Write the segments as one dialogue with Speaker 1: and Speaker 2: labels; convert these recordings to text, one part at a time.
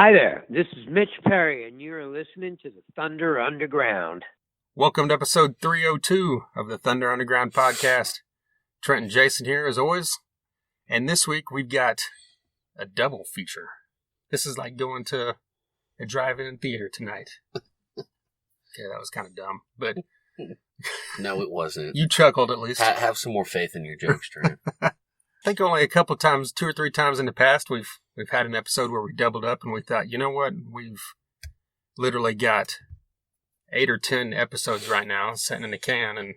Speaker 1: Hi there, this is Mitch Perry, and you're listening to the Thunder Underground.
Speaker 2: Welcome to episode 302 of the Thunder Underground podcast. Trent and Jason here, as always. And this week, we've got a double feature. This is like going to a drive-in theater tonight. Okay, that was kind of dumb, but...
Speaker 3: No, it wasn't.
Speaker 2: You chuckled, at least.
Speaker 3: Have some more faith in your jokes, Trent.
Speaker 2: I think only a couple times, 2 or 3 times in the past, we've had an episode where we doubled up and we thought, you know what? We've literally got 8 or 10 episodes right now sitting in the can and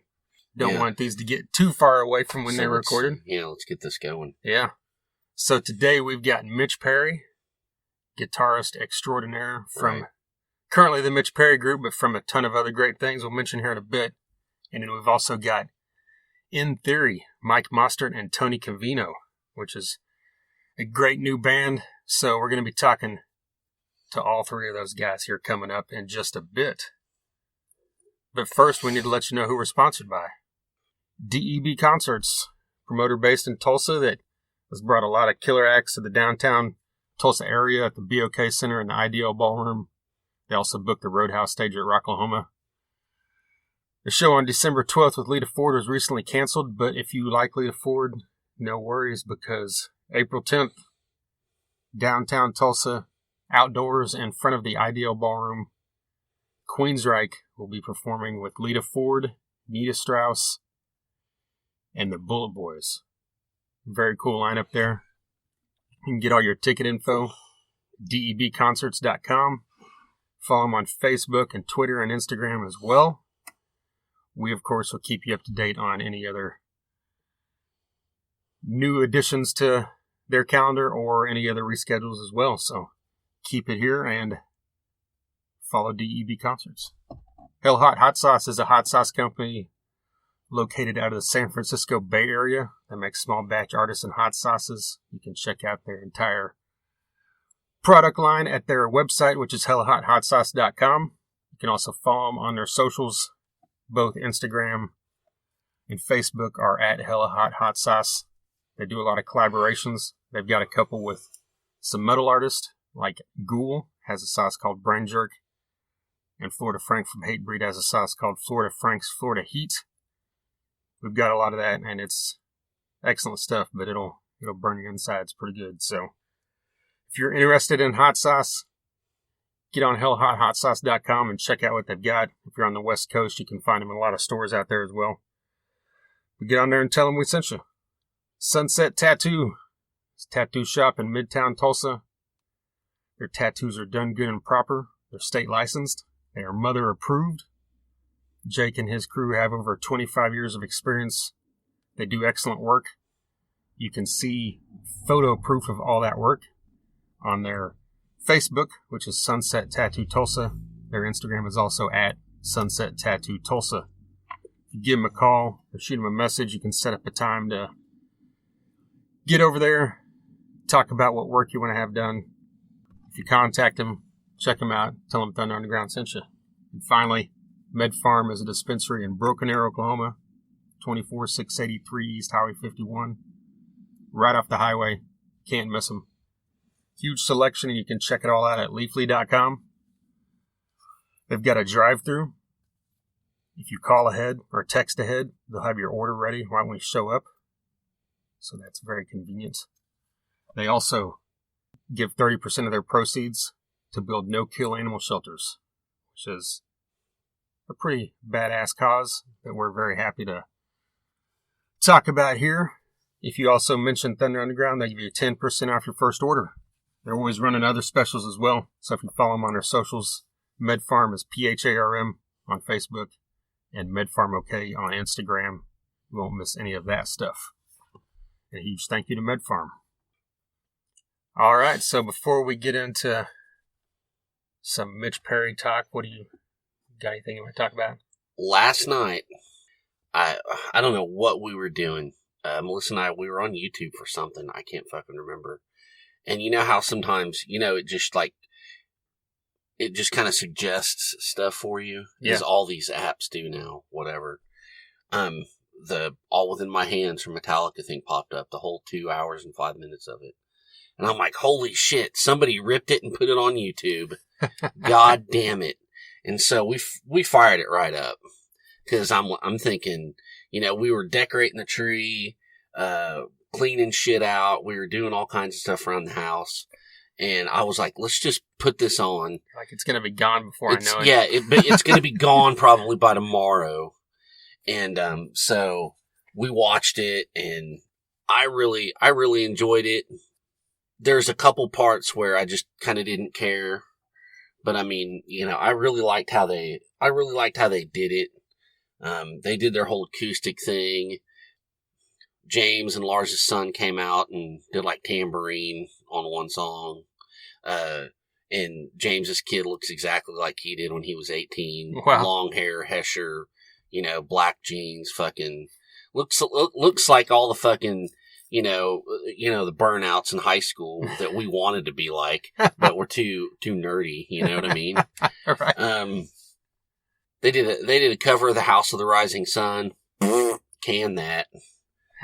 Speaker 2: don't want these to get too far away from when they were recorded.
Speaker 3: Yeah, let's get this going.
Speaker 2: Yeah. So today we've got Mitch Perry, guitarist extraordinaire from currently the Mitch Perry Group, but from a ton of other great things we'll mention here in a bit. And then we've also got, in theory, Mike Mostert and Tony Cavino, which is a great new band. So we're going to be talking to all 3 of those guys here coming up in just a bit. But first, we need to let you know who we're sponsored by. DEB Concerts, promoter based in Tulsa that has brought a lot of killer acts to the downtown Tulsa area at the BOK Center and the IDL Ballroom. They also booked the Roadhouse stage at Rocklahoma. The show on December 12th with Lita Ford was recently canceled, but if you like Lita Ford, no worries, because April 10th, downtown Tulsa, outdoors in front of the IDL Ballroom, Queensryche will be performing with Lita Ford, Nita Strauss, and the Bullet Boys. Very cool lineup there. You can get all your ticket info, debconcerts.com. Follow them on Facebook and Twitter and Instagram as well. We, of course, will keep you up to date on any other new additions to their calendar or any other reschedules as well. So keep it here and follow DEB Concerts. Hell Hot Hot Sauce is a hot sauce company located out of the San Francisco Bay Area that makes small batch artisan hot sauces. You can check out their entire product line at their website, which is hellahothotsauce.com. You can also follow them on their socials. Both Instagram and Facebook are at Hella Hot Hot Sauce. They do a lot of collaborations. They've got a couple with some metal artists, like Ghoul has a sauce called Brain Jerk, and Florida Frank from Hatebreed has a sauce called Florida Frank's Florida Heat. We've got a lot of that, and it's excellent stuff, but it'll burn your insides pretty good. So if you're interested in hot sauce, get on hellahothotsauce.com and check out what they've got. If you're on the West Coast, you can find them in a lot of stores out there as well. But get on there and tell them we sent you. Sunset Tattoo. It's a tattoo shop in Midtown Tulsa. Their tattoos are done good and proper. They're state licensed. They are mother approved. Jake and his crew have over 25 years of experience. They do excellent work. You can see photo proof of all that work on their Facebook, which is Sunset Tattoo Tulsa. Their Instagram is also at Sunset Tattoo Tulsa. If you give them a call or shoot them a message, you can set up a time to get over there, talk about what work you want to have done. If you contact them, check them out, tell them Thunder Underground sent you. And finally, Med Farm is a dispensary in Broken Arrow, Oklahoma, 24683 East Highway 51, right off the highway. Can't miss them. Huge selection, and you can check it all out at leafly.com. They've got a drive-thru. If you call ahead or text ahead, they'll have your order ready right when you show up. So that's very convenient. They also give 30% of their proceeds to build no-kill animal shelters, which is a pretty badass cause that we're very happy to talk about here. If you also mention Thunder Underground, they give you 10% off your first order. They're always running other specials as well. So if you follow them on their socials, MedFarm is PHARM on Facebook and MedFarmOK on Instagram. You won't miss any of that stuff. And a huge thank you to MedFarm. All right, so before we get into some Mitch Perry talk, what do you got? Anything you want to talk about?
Speaker 3: Last night, I don't know what we were doing. Melissa and I, we were on YouTube for something. I can't fucking remember. And you know how sometimes, it just kind of suggests stuff for you?
Speaker 2: Yeah.
Speaker 3: As all these apps do now, whatever. The All Within My Hands from Metallica thing popped up, the whole 2 hours and 5 minutes of it. And I'm like, holy shit, somebody ripped it and put it on YouTube. God damn it. And so we fired it right up. Cause I'm thinking, you know, we were decorating the tree, cleaning shit out. We were doing all kinds of stuff around the house. And I was like, let's just put this on.
Speaker 2: Like it's going to be gone before I know it.
Speaker 3: Yeah, but it's going to be gone probably by tomorrow. And so we watched it, and I really enjoyed it. There's a couple parts where I just kind of didn't care, but I mean, you know, I really liked how they did it. They did their whole acoustic thing. James and Lars' son came out and did like tambourine on one song. And James's kid looks exactly like he did when he was 18.
Speaker 2: Wow.
Speaker 3: Long hair, Hesher, you know, black jeans, fucking looks like all the fucking, you know, the burnouts in high school that we wanted to be like, but we're too nerdy. You know what I mean?
Speaker 2: Right.
Speaker 3: They did a cover of the House of the Rising Sun. Can that?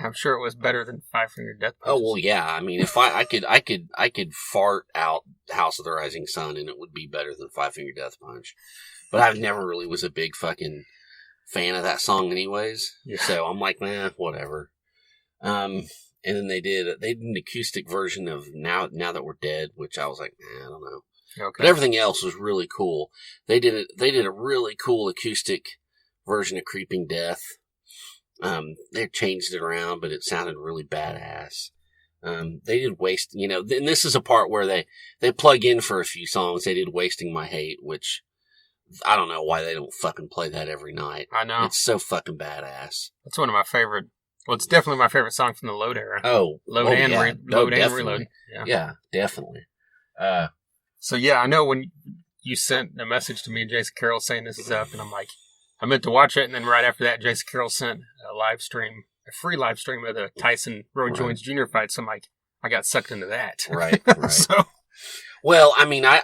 Speaker 2: I'm sure it was better than Five Finger Death Punch.
Speaker 3: Oh well, yeah. I mean, if I could fart out House of the Rising Sun, and it would be better than Five Finger Death Punch. But I never really was a big fucking fan of that song, anyways. Yeah. So I'm like, man, whatever. And then they did an acoustic version of Now That We're Dead, which I was like, I don't know. Okay. But everything else was really cool. They did a really cool acoustic version of Creeping Death. They changed it around, but it sounded really badass. They did Waste, you know, and this is a part where they plug in for a few songs. They did Wasting My Hate, which I don't know why they don't fucking play that every night.
Speaker 2: I know.
Speaker 3: It's so fucking badass.
Speaker 2: That's one of my favorite. Well, it's definitely my favorite song from the Load era.
Speaker 3: Load and
Speaker 2: Reload.
Speaker 3: Yeah, definitely.
Speaker 2: So yeah, I know when you sent a message to me and Jason Carroll saying this is up, and I'm like, I meant to watch it, and then right after that, Jason Carroll sent a free live stream of the Tyson Roy Jones Jr. fight. So I'm like, I got sucked into that.
Speaker 3: Right.
Speaker 2: So,
Speaker 3: well, I mean, I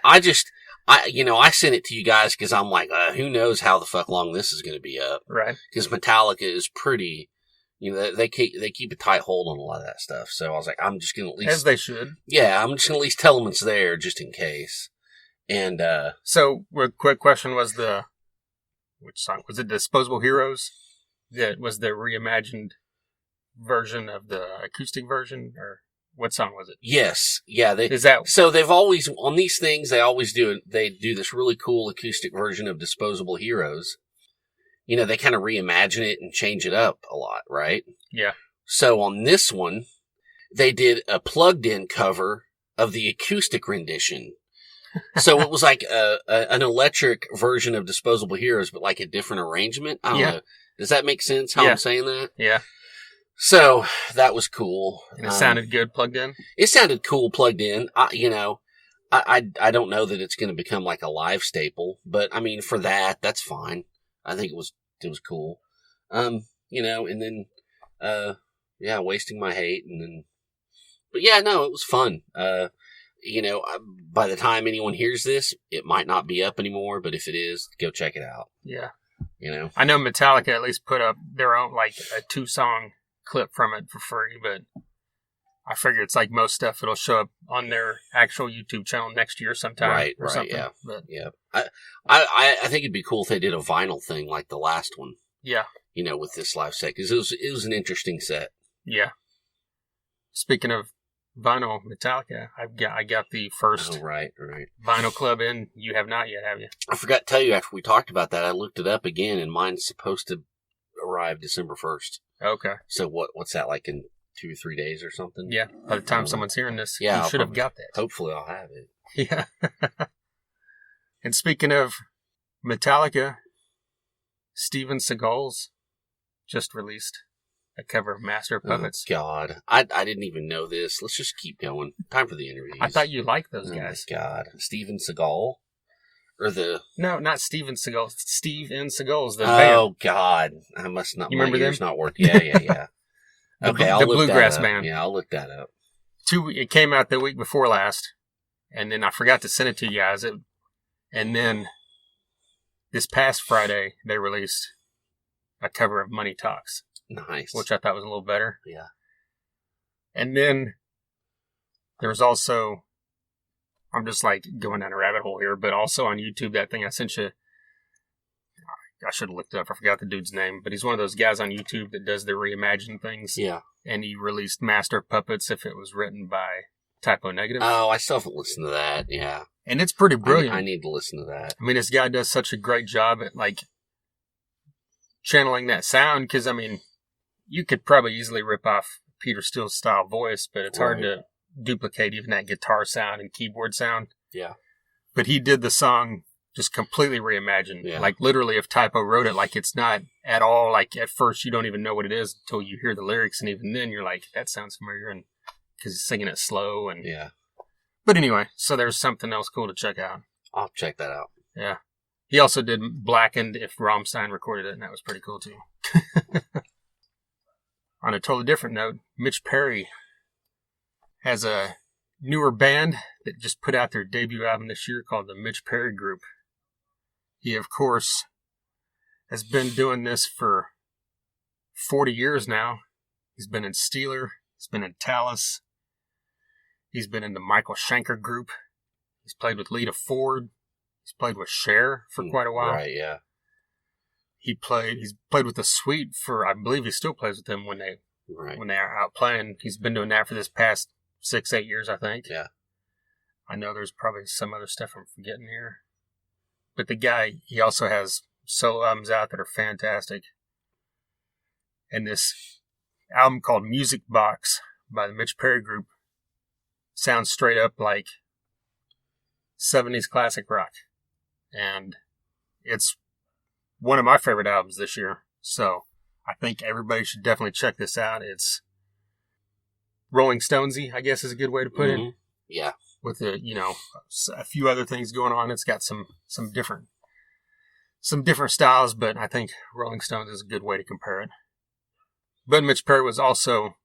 Speaker 3: sent it to you guys because I'm like, who knows how the fuck long this is going to be up?
Speaker 2: Right.
Speaker 3: Because Metallica is pretty, you know, they keep a tight hold on a lot of that stuff. So I was like, I'm just going to at least,
Speaker 2: as they should.
Speaker 3: Yeah, I'm just going to at least tell them it's there just in case. And
Speaker 2: so, quick question was which song? Was it Disposable Heroes? That was the reimagined version of the acoustic version, or what song was it?
Speaker 3: Yes. Yeah. So they've always, on these things, they do this really cool acoustic version of Disposable Heroes. You know, they kind of reimagine it and change it up a lot, right?
Speaker 2: Yeah.
Speaker 3: So on this one, they did a plugged-in cover of the acoustic rendition. So it was like an electric version of Disposable Heroes, but like a different arrangement. I don't know. Does that make sense how I'm saying that?
Speaker 2: Yeah.
Speaker 3: So that was cool.
Speaker 2: And it sounded good plugged in?
Speaker 3: It sounded cool plugged in. I don't know that it's going to become like a live staple, but I mean, for that's fine. I think it was cool. You know, and then, Wasting My Hate, and then, but yeah, no, it was fun. You know, by the time anyone hears this, it might not be up anymore, but if it is, go check it out.
Speaker 2: Yeah.
Speaker 3: You know?
Speaker 2: I know Metallica at least put up their own, like, a 2-song clip from it for free, but I figure it's like most stuff, it'll show up on their actual YouTube channel next year sometime. Right,
Speaker 3: yeah. But, yeah. I think it'd be cool if they did a vinyl thing like the last one.
Speaker 2: Yeah.
Speaker 3: You know, with this live set, because it was an interesting set.
Speaker 2: Yeah. Speaking of vinyl Metallica, I got the first
Speaker 3: right.
Speaker 2: vinyl club in. You have not yet, have you?
Speaker 3: I forgot to tell you after we talked about that, I looked it up again, and mine's supposed to arrive December 1st.
Speaker 2: Okay.
Speaker 3: So what's that, like in 2 or 3 days or something?
Speaker 2: Yeah. By the time someone's hearing this, you should have got that.
Speaker 3: Hopefully I'll have it.
Speaker 2: Yeah. And speaking of Metallica, Steven Seagal's just released a cover of Master of Puppets.
Speaker 3: Oh, God. I didn't even know this. Let's just keep going. Time for the interviews.
Speaker 2: I thought you liked those guys.
Speaker 3: Oh, my God. Steven Seagal? Or
Speaker 2: No, not Steven Seagal. Steve N. Seagal's the
Speaker 3: band.
Speaker 2: Oh,
Speaker 3: God. I must not.
Speaker 2: You remember them?
Speaker 3: Not working. Yeah. Okay, I'll
Speaker 2: the
Speaker 3: look
Speaker 2: Bluegrass
Speaker 3: that up.
Speaker 2: Band.
Speaker 3: Yeah, I'll look that up.
Speaker 2: It came out the week before last, and then I forgot to send it to you guys. And then this past Friday, they released a cover of Money Talks.
Speaker 3: Nice.
Speaker 2: Which I thought was a little better.
Speaker 3: Yeah.
Speaker 2: And then There's also, I'm just like going down a rabbit hole here, but also on YouTube, that thing I sent you, I should have looked it up. I forgot the dude's name, but he's one of those guys on YouTube that does the reimagined things.
Speaker 3: Yeah.
Speaker 2: And he released Master of Puppets if it was written by Typo Negative.
Speaker 3: Oh, I still haven't listened to that. Yeah.
Speaker 2: And it's pretty brilliant.
Speaker 3: I need to listen to that.
Speaker 2: I mean, this guy does such a great job at like channeling that sound, because I mean, you could probably easily rip off Peter Steele's style voice, but it's hard to duplicate even that guitar sound and keyboard sound.
Speaker 3: Yeah.
Speaker 2: But he did the song just completely reimagined.
Speaker 3: Yeah.
Speaker 2: Like literally if Typo wrote it, like it's not at all, like at first you don't even know what it is until you hear the lyrics, and even then you're like, that sounds familiar, and because he's singing it slow. And
Speaker 3: yeah.
Speaker 2: But anyway, so there's something else cool to check out.
Speaker 3: I'll check that out.
Speaker 2: Yeah. He also did Blackened if Rammstein recorded it, and that was pretty cool too. On a totally different note, Mitch Perry has a newer band that just put out their debut album this year called the Mitch Perry Group. He, of course, has been doing this for 40 years now. He's been in Steeler. He's been in Talus. He's been in the Michael Schenker Group. He's played with Lita Ford. He's played with Cher for quite a while.
Speaker 3: Right, yeah.
Speaker 2: He's played with the Sweet for, I believe he still plays with them when they are out playing. He's been doing that for this past 6-8 years, I think.
Speaker 3: Yeah.
Speaker 2: I know there's probably some other stuff I'm forgetting here. But the guy, he also has solo albums out that are fantastic. And this album called Music Box by the Mitch Perry Group sounds straight up like 70s classic rock. And it's one of my favorite albums this year. So I think everybody should definitely check this out. It's Rolling Stonesy, I guess is a good way to put it.
Speaker 3: Yeah.
Speaker 2: With a few other things going on. It's got some different styles, but I think Rolling Stones is a good way to compare it. But Mitch Perry was also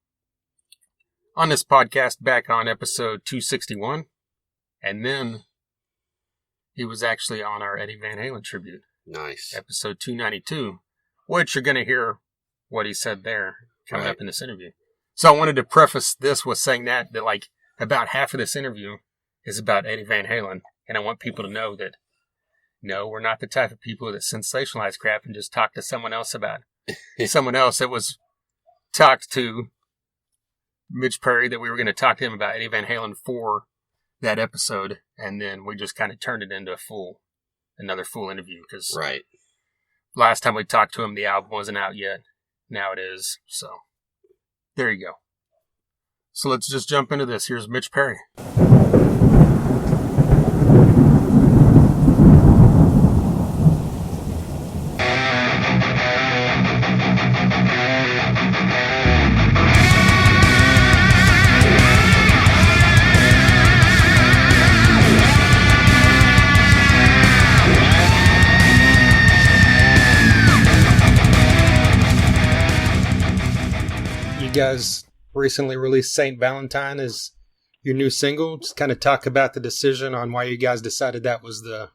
Speaker 2: on this podcast back on episode 261, and then he was actually on our Eddie Van Halen tribute.
Speaker 3: Nice.
Speaker 2: Episode 292, which you're going to hear what he said there coming up in this interview. So I wanted to preface this with saying that like about half of this interview is about Eddie Van Halen, and I want people to know that no, we're not the type of people that sensationalize crap and just talk to someone else about it. Someone else that was talked to Mitch Perry, that we were going to talk to him about Eddie Van Halen for that episode, and then we just kind of turned it into another full interview, because last time we talked to him, the album wasn't out yet. Now it is. So there you go. So let's just jump into this. Here's Mitch Perry. You guys recently released Saint Valentine as your new single. Just kind of talk about the decision on why you guys decided that was the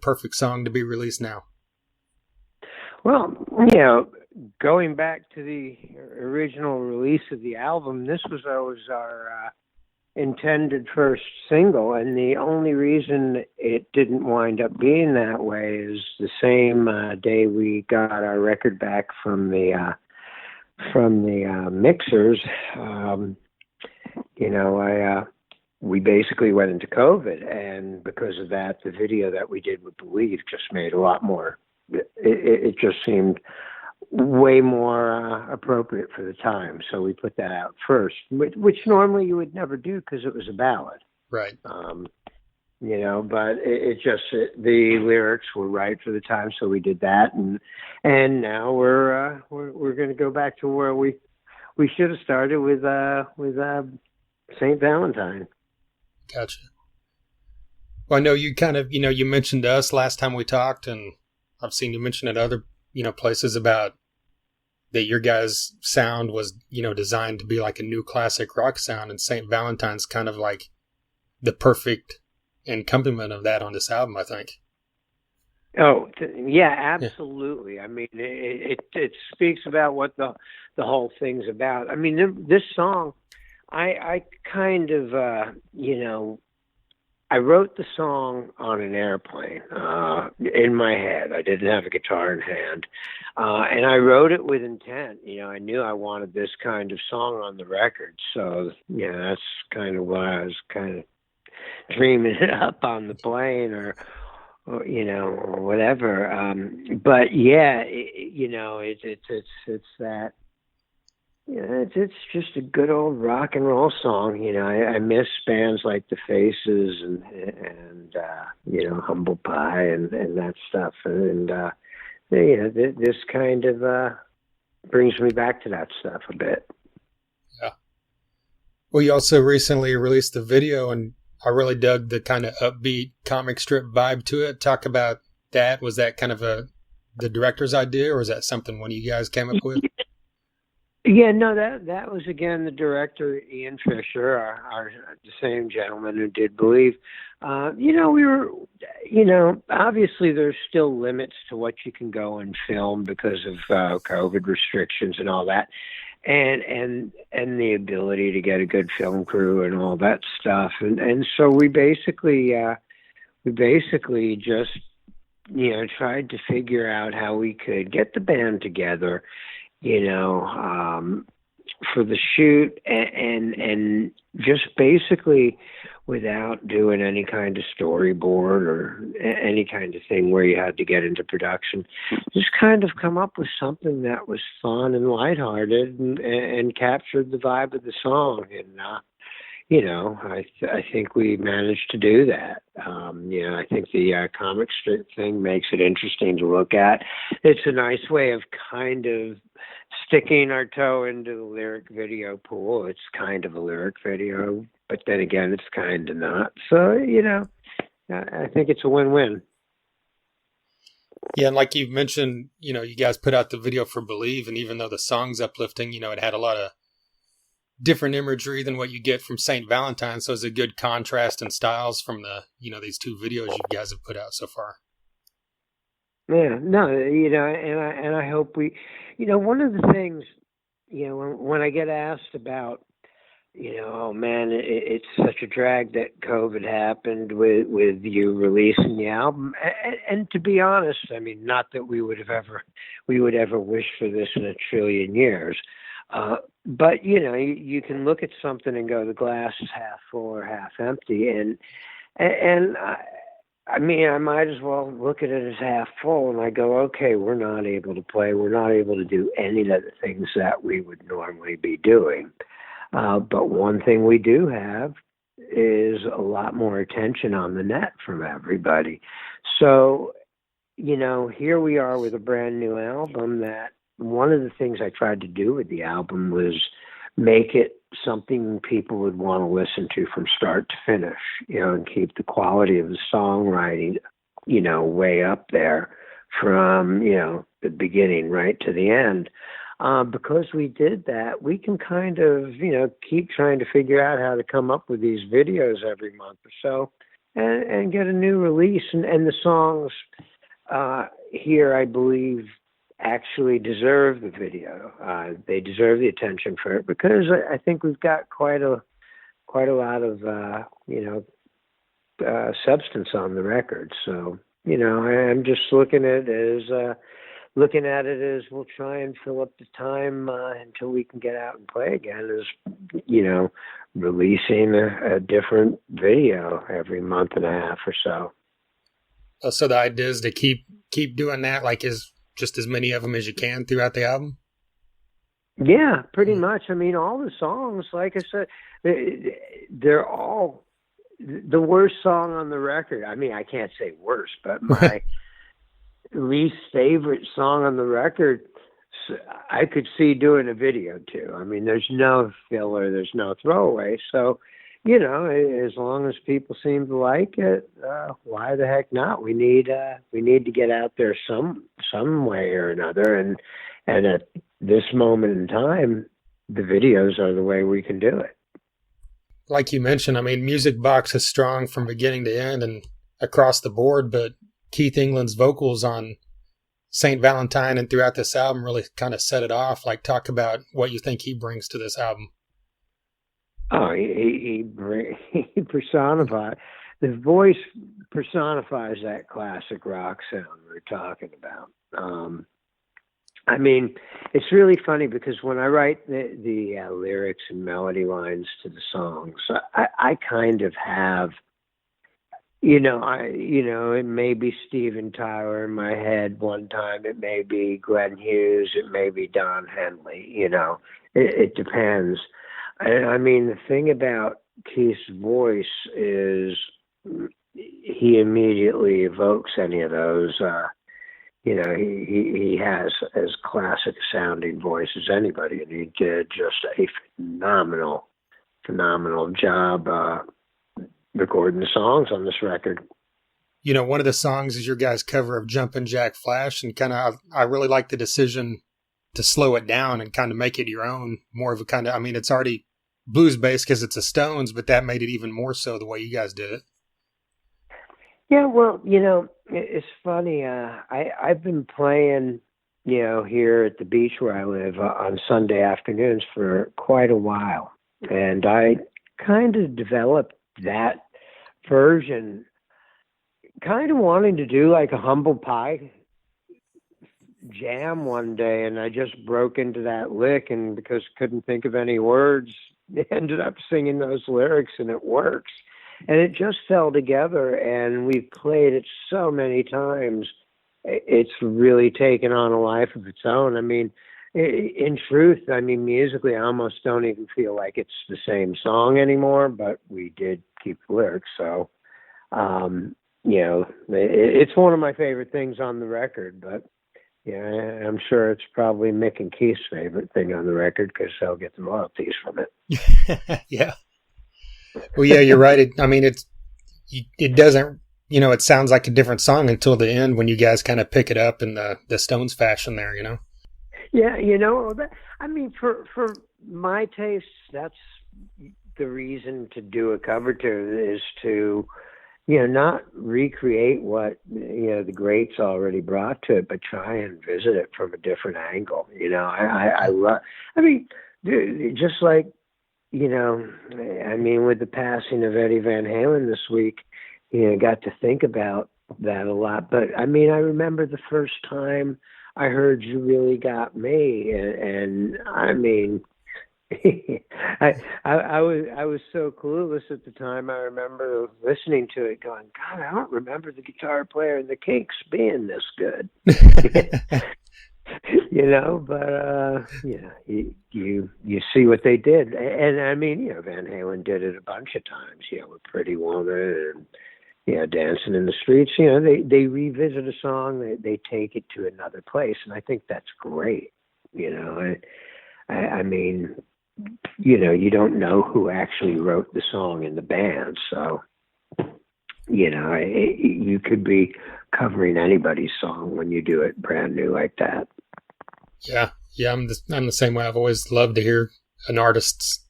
Speaker 2: perfect song to be released now.
Speaker 1: Well, going back to the original release of the album, this was always our intended first single, and the only reason it didn't wind up being that way is the same day we got our record back from the mixers. We basically went into COVID, and because of that, the video that we did with Believe just made a lot more. It just seemed way more appropriate for the time, so we put that out first, which normally you would never do because it was a ballad,
Speaker 2: right?
Speaker 1: But the lyrics were right for the time, so we did that, and now we're going to go back to where we should have started with Saint Valentine.
Speaker 2: Gotcha. Well, I know you kind of you mentioned to us last time we talked, and I've seen you mention at other places about that your guys' sound was designed to be like a new classic rock sound, and Saint Valentine's kind of like the perfect accompaniment of that on this album, I think.
Speaker 1: Oh, yeah, absolutely. Yeah. I mean, it speaks about what the whole thing's about. I mean, this song, I kind of, I wrote the song on an airplane in my head. I didn't have a guitar in hand. And I wrote it with intent. I knew I wanted this kind of song on the record. So, that's kind of why I was kind of dreaming it up on the plane or whatever. But yeah, it's that. Yeah, it's just a good old rock and roll song. I miss bands like the Faces and Humble Pie and that stuff. And this kind of brings me back to that stuff a bit.
Speaker 2: Yeah. Well, you also recently released the video, and I really dug the kind of upbeat comic strip vibe to it. Talk about that. Was that kind of the director's idea, or was that something one of you guys came up with?
Speaker 1: Yeah, no, that was again the director Ian Fisher, our the same gentleman who did Believe. We were, obviously there's still limits to what you can go and film because of COVID restrictions and all that, and the ability to get a good film crew and all that stuff, and so we basically just tried to figure out how we could get the band together, for the shoot and just basically without doing any kind of storyboard or any kind of thing where you had to get into production, just kind of come up with something that was fun and lighthearted and captured the vibe of the song. And, I think we managed to do that. I think the comic strip thing makes it interesting to look at. It's a nice way of kind of sticking our toe into the lyric video pool. It's kind of a lyric video, but then again, it's kind of not. So, I think it's a win-win.
Speaker 2: Yeah, and like you mentioned, you guys put out the video for Believe, and even though the song's uplifting, it had a lot of different imagery than what you get from St. Valentine. So it's a good contrast in styles from the, these two videos you guys have put out so far.
Speaker 1: Yeah, no, and I hope we, one of the things, when I get asked about, oh man, it's such a drag that COVID happened with you releasing the album. And to be honest, I mean, not that we would ever wish for this in a trillion years. But you can look at something and go, the glass is half full or half empty. And I mean, I might as well look at it as half full, and I go, okay, we're not able to play. We're not able to do any of the things that we would normally be doing. But one thing we do have is a lot more attention on the net from everybody. So, here we are with a brand new album that one of the things I tried to do with the album was make it something people would want to listen to from start to finish, and keep the quality of the songwriting, way up there from, the beginning right to the end. Because we did that, we can kind of, keep trying to figure out how to come up with these videos every month or so and get a new release. And the songs here, I believe, actually deserve the video. They deserve the attention for it because I think we've got quite a lot of substance on the record. So I'm just looking at it as we'll try and fill up the time until we can get out and play again. As releasing a different video every month and a half or so.
Speaker 2: So the idea is to keep doing that, like is just as many of them as you can throughout the album?
Speaker 1: Yeah, pretty much. I mean, all the songs, like I said, they're all the worst song on the record. I mean, I can't say worst, but my least favorite song on the record, I could see doing a video to. I mean, there's no filler, there's no throwaway. So, as long as people seem to like it, why the heck not? We need to get out there some way or another, and at this moment in time, the videos are the way we can do it.
Speaker 2: Like you mentioned, I mean, Music Box is strong from beginning to end and across the board, but Keith England's vocals on St. Valentine and throughout this album really kind of set it off. Like, talk about what you think he brings to this album.
Speaker 1: Oh, he personifies the voice personifies that classic rock sound we're talking about. I mean, it's really funny because when I write the lyrics and melody lines to the songs, I kind of have, it may be Steven Tyler in my head one time, it may be Glenn Hughes, it may be Don Henley. It depends. I mean, the thing about Keith's voice is he immediately evokes any of those. He has as classic sounding voice as anybody, and he did just a phenomenal job recording the songs on this record.
Speaker 2: One of the songs is your guys' cover of Jumpin' Jack Flash, and I really like the decision to slow it down and kind of make it your own, more of a it's already blues based because it's a Stones, but that made it even more so the way you guys did it.
Speaker 1: Yeah, well, it's funny. I've been playing, here at the beach where I live on Sunday afternoons for quite a while. And I kind of developed that version, kind of wanting to do like a humble pie jam one day. And I just broke into that lick, and because I couldn't think of any words, ended up singing those lyrics, and it works. And it just fell together, and we've played it so many times. It's really taken on a life of its own. I mean, in truth, musically, I almost don't even feel like it's the same song anymore, but we did keep the lyrics. So, it's one of my favorite things on the record, but yeah, I'm sure it's probably Mick and Keith's favorite thing on the record because they'll get the royalties from it.
Speaker 2: Yeah. Well, yeah, you're right. It doesn't, it sounds like a different song until the end when you guys kind of pick it up in the Stones fashion there,
Speaker 1: Yeah, for my tastes, that's the reason to do a cover tune is to, not recreate what, the greats already brought to it, but try and visit it from a different angle. I love, just like, with the passing of Eddie Van Halen this week, got to think about that a lot. But I remember the first time I heard You Really Got Me, and I was so clueless at the time. I remember listening to it, going, "God, I don't remember the guitar player in the Kinks being this good." You see what they did, and Van Halen did it a bunch of times. With Pretty Woman and Dancing in the Streets. They revisit a song, they take it to another place, and I think that's great. You don't know who actually wrote the song in the band, so you could be covering anybody's song when you do it brand new like that.
Speaker 2: Yeah, I'm the same way. I've always loved to hear an artist's,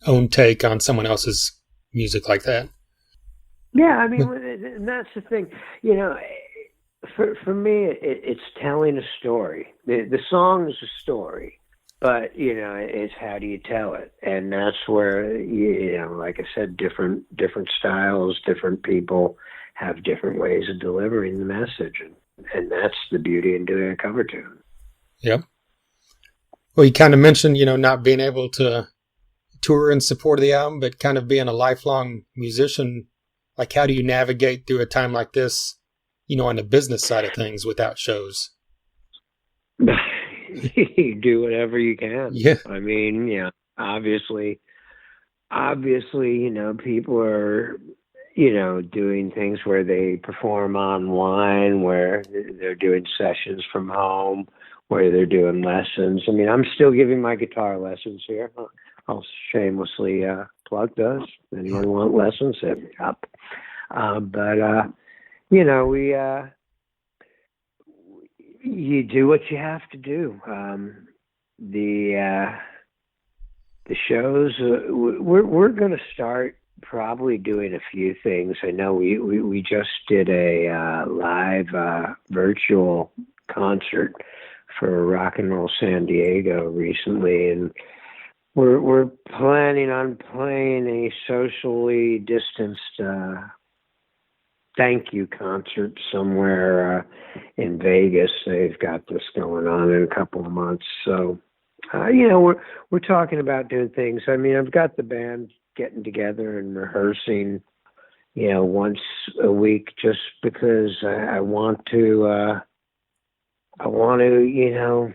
Speaker 2: own take on someone else's music like that.
Speaker 1: Yeah, and that's the thing. For me, it's telling a story. The song is a story, but it's how do you tell it, and that's where like I said, different styles, different people have different ways of delivering the message, and that's the beauty in doing a cover tune.
Speaker 2: Yep. Well, you kind of mentioned, not being able to tour in support of the album, but kind of being a lifelong musician. Like, how do you navigate through a time like this, on the business side of things without shows?
Speaker 1: You do whatever you can.
Speaker 2: Yeah.
Speaker 1: Obviously, people are, doing things where they perform online, where they're doing sessions from home, where they're doing lessons. I'm still giving my guitar lessons here. I'll shamelessly plug those. Anyone want lessons, hit me up. You do what you have to do. The shows, we're going to start probably doing a few things. I know we just did a live virtual concert for Rock and Roll San Diego recently, and we're planning on playing a socially distanced thank you concert somewhere in Vegas. They've got this going on in a couple of months, so we're talking about doing things. I mean, I've got the band getting together and rehearsing, once a week, just because I want to. I want to,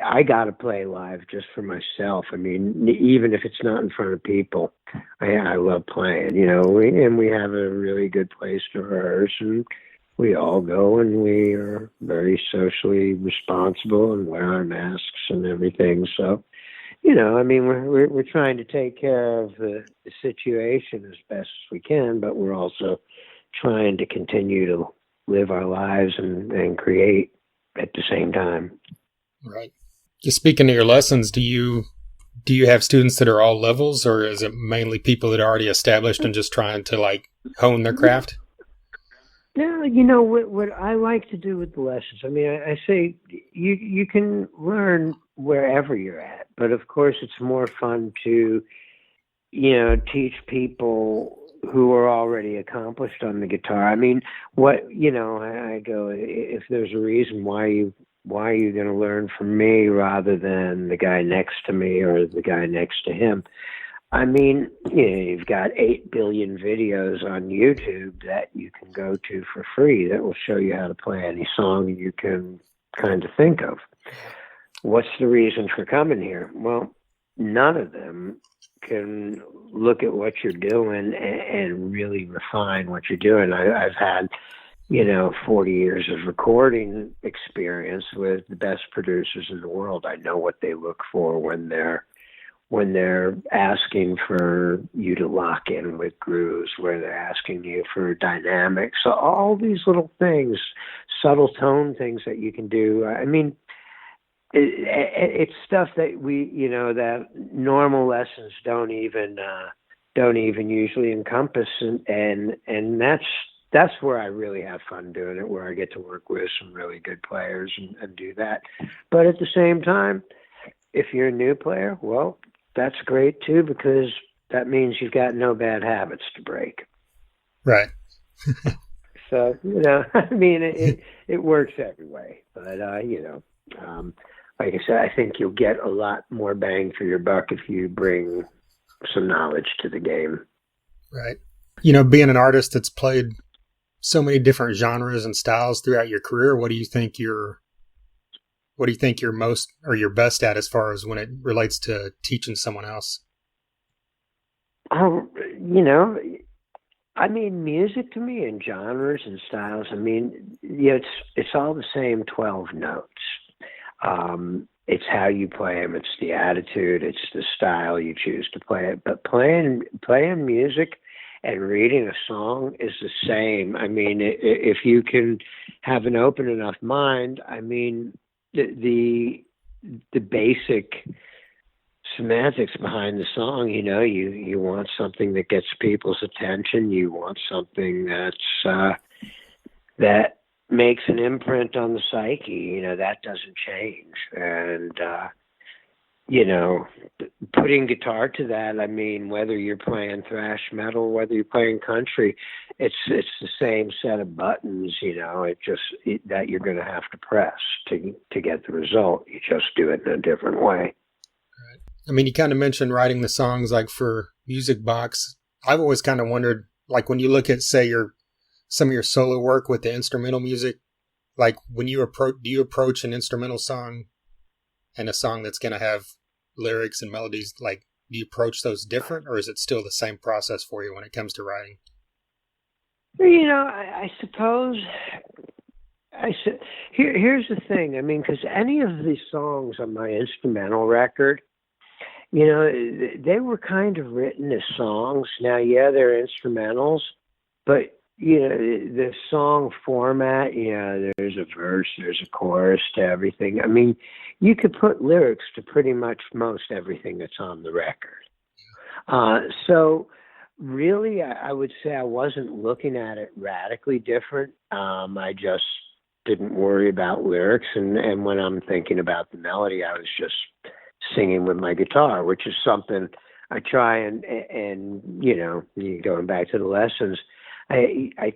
Speaker 1: I got to play live just for myself. I mean, even if it's not in front of people, I love playing, and we have a really good place to rehearse, and we all go, and we are very socially responsible and wear our masks and everything. So, I mean, we're trying to take care of the situation as best as we can, but we're also trying to continue to live our lives and create at the same time.
Speaker 2: Right. Just speaking of your lessons, do you have students that are all levels, or is it mainly people that are already established and just trying to hone their craft?
Speaker 1: No, what I like to do with the lessons, I mean, I say you can learn wherever you're at, but of course it's more fun to, teach people who are already accomplished on the guitar. I mean, I go, if there's a reason why are you going to learn from me rather than the guy next to me or the guy next to him? I mean, you've got 8 billion videos on YouTube that you can go to for free that will show you how to play any song you can kind of think of. What's the reason for coming here? Well, none of them can look at what you're doing and really refine what you're doing. I've had 40 years of recording experience with the best producers in the world. I know what they look for when they're asking for you to lock in with grooves, where they're asking you for dynamics. So all these little things, subtle tone things that you can do. I mean, it's stuff that that normal lessons don't even usually encompass, and that's where I really have fun doing it, where I get to work with some really good players and do that. But at the same time, if you're a new player, well, that's great too, because that means you've got no bad habits to break.
Speaker 2: Right.
Speaker 1: So, I mean, it works every way. But, like I said, I think you'll get a lot more bang for your buck if you bring some knowledge to the game.
Speaker 2: Right. Being an artist that's played so many different genres and styles throughout your career, what do you think you're most or you're best at as far as when it relates to teaching someone else?
Speaker 1: I mean, music to me and genres and styles, I mean, it's all the same 12 notes. It's how you play them. It's the attitude. It's the style you choose to play it. But playing music and reading a song is the same. I mean, if you can have an open enough mind, I mean, the basic semantics behind the song, you want something that gets people's attention. You want something that makes an imprint on the psyche. That doesn't change. And putting guitar to that, I mean, whether you're playing thrash metal, whether you're playing country, it's the same set of buttons, that you're going to have to press to get the result. You just do it in a different way.
Speaker 2: Right. I mean, you kind of mentioned writing the songs like for Music Box. I've always kind of wondered, like when you look at, say, some of your solo work with the instrumental music, like when do you approach an instrumental song and a song that's going to have lyrics and melodies, like do you approach those different, or is it still the same process for you when it comes to writing?
Speaker 1: I suppose here's the thing. I mean, because any of these songs on my instrumental record, they were kind of written as songs. Now, yeah, they're instrumentals, but the song format, there's a verse, there's a chorus to everything. I mean, you could put lyrics to pretty much most everything that's on the record. So really, I would say I wasn't looking at it radically different. I just didn't worry about lyrics. And when I'm thinking about the melody, I was just singing with my guitar, which is something I try and going back to the lessons, I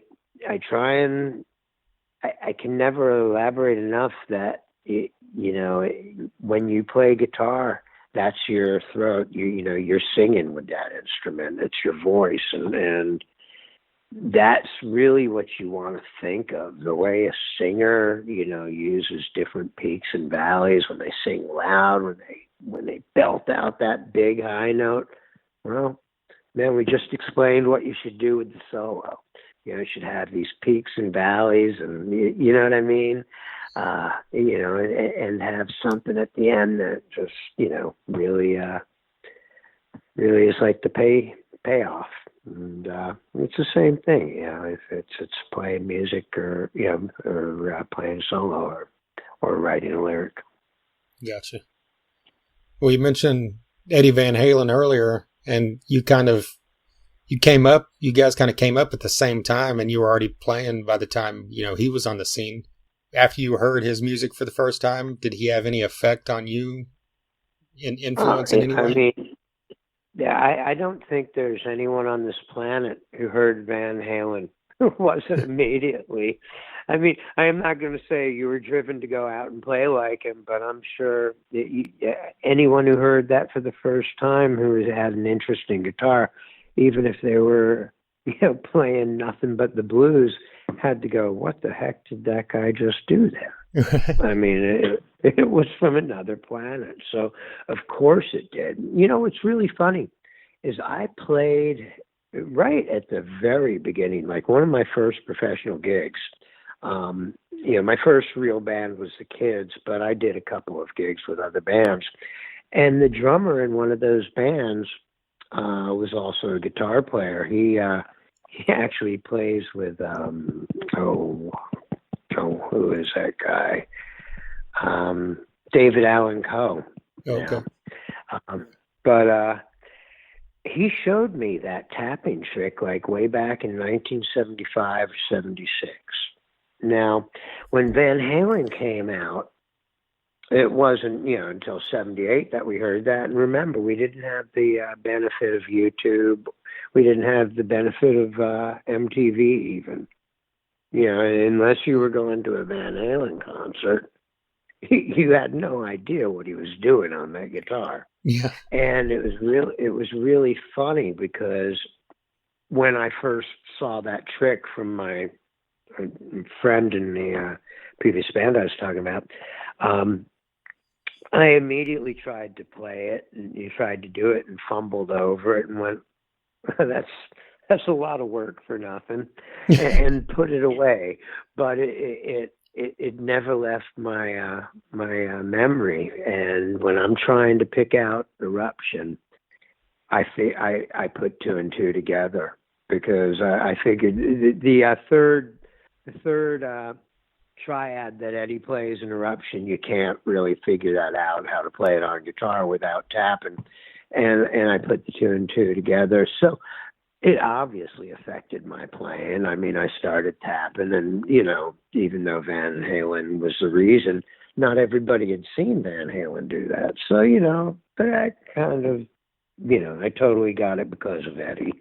Speaker 1: try and I can never elaborate enough that when you play guitar, that's your throat. You're singing with that instrument. It's your voice, and that's really what you want to think of. The way a singer, uses different peaks and valleys when they sing loud, when they belt out that big high note. Well, man, we just explained what you should do with the solo. You should have these peaks and valleys, and you know what I mean? And have something at the end that just, really is like the payoff. And it's the same thing, if it's playing music or playing solo or writing a lyric.
Speaker 2: Gotcha. Well, you mentioned Eddie Van Halen earlier, and you guys kind of came up at the same time, and you were already playing by the time, he was on the scene. After you heard his music for the first time, did he have any effect on you in influence in any way?
Speaker 1: I don't think there's anyone on this planet who heard Van Halen who wasn't immediately. I mean, I am not going to say you were driven to go out and play like him, but I'm sure that anyone who heard that for the first time who had an interest in guitar, even if they were, playing nothing but the blues, had to go, what the heck did that guy just do there? I mean, it was from another planet. So, of course it did. What's really funny is I played right at the very beginning, like one of my first professional gigs. My first real band was the Kids, but I did a couple of gigs with other bands. And the drummer in one of those bands was also a guitar player. He actually plays with who is that guy? David Allen Coe.
Speaker 2: Okay.
Speaker 1: But he showed me that tapping trick like way back in 1975 or 76. Now, when Van Halen came out, it wasn't, until 78 that we heard that. And remember, we didn't have the benefit of YouTube. We didn't have the benefit of MTV even. Unless you were going to a Van Halen concert, you had no idea what he was doing on that guitar.
Speaker 2: Yeah.
Speaker 1: And it was really funny because when I first saw that trick from my friend in the previous band I was talking about, I immediately tried to play it, and you tried to do it and fumbled over it and went, that's a lot of work for nothing, and put it away. But it never left my memory. And when I'm trying to pick out Eruption, I put two and two together, because I figured the third triad that Eddie plays in Eruption, you can't really figure that out, how to play it on guitar without tapping. And I put the two and two together. So it obviously affected my playing. I mean, I started tapping, and, even though Van Halen was the reason, not everybody had seen Van Halen do that. So, but I kind of, I totally got it because of Eddie.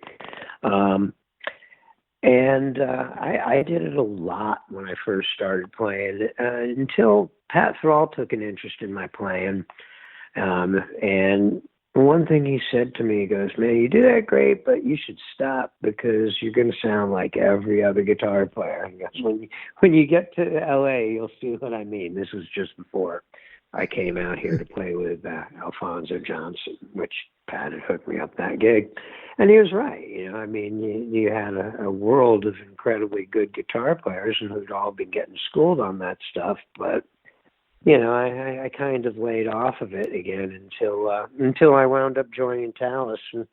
Speaker 1: And I did it a lot when I first started playing, until Pat Thrall took an interest in my playing. And one thing he said to me, he goes, man, you do that great, but you should stop, because you're going to sound like every other guitar player. He goes, when you get to LA, you'll see what I mean. This was just before I came out here to play with Alfonso Johnson, which Pat had hooked me up that gig. And he was right. I mean, you had a world of incredibly good guitar players, and who'd all been getting schooled on that stuff. But, I kind of laid off of it again until I wound up joining Talus. And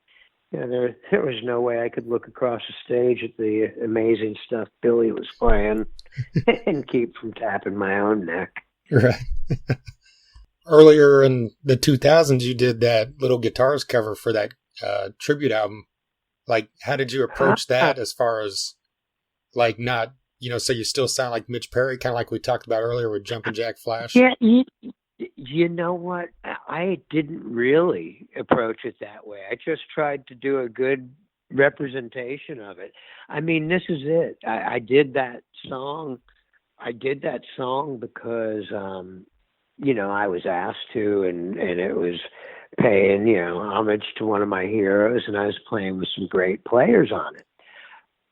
Speaker 1: there was no way I could look across the stage at the amazing stuff Billy was playing and keep from tapping my own neck.
Speaker 2: Right. Earlier in the 2000s, you did that little guitars cover for that tribute album. Like, how did you approach that, as far as, like, not, so you still sound like Mitch Perry, kind of like we talked about earlier with Jumpin' Jack Flash?
Speaker 1: Yeah, You know what? I didn't really approach it that way. I just tried to do a good representation of it. I mean, this is it. I did that song. I did that song because, I was asked to, and it was paying, homage to one of my heroes, and I was playing with some great players on it.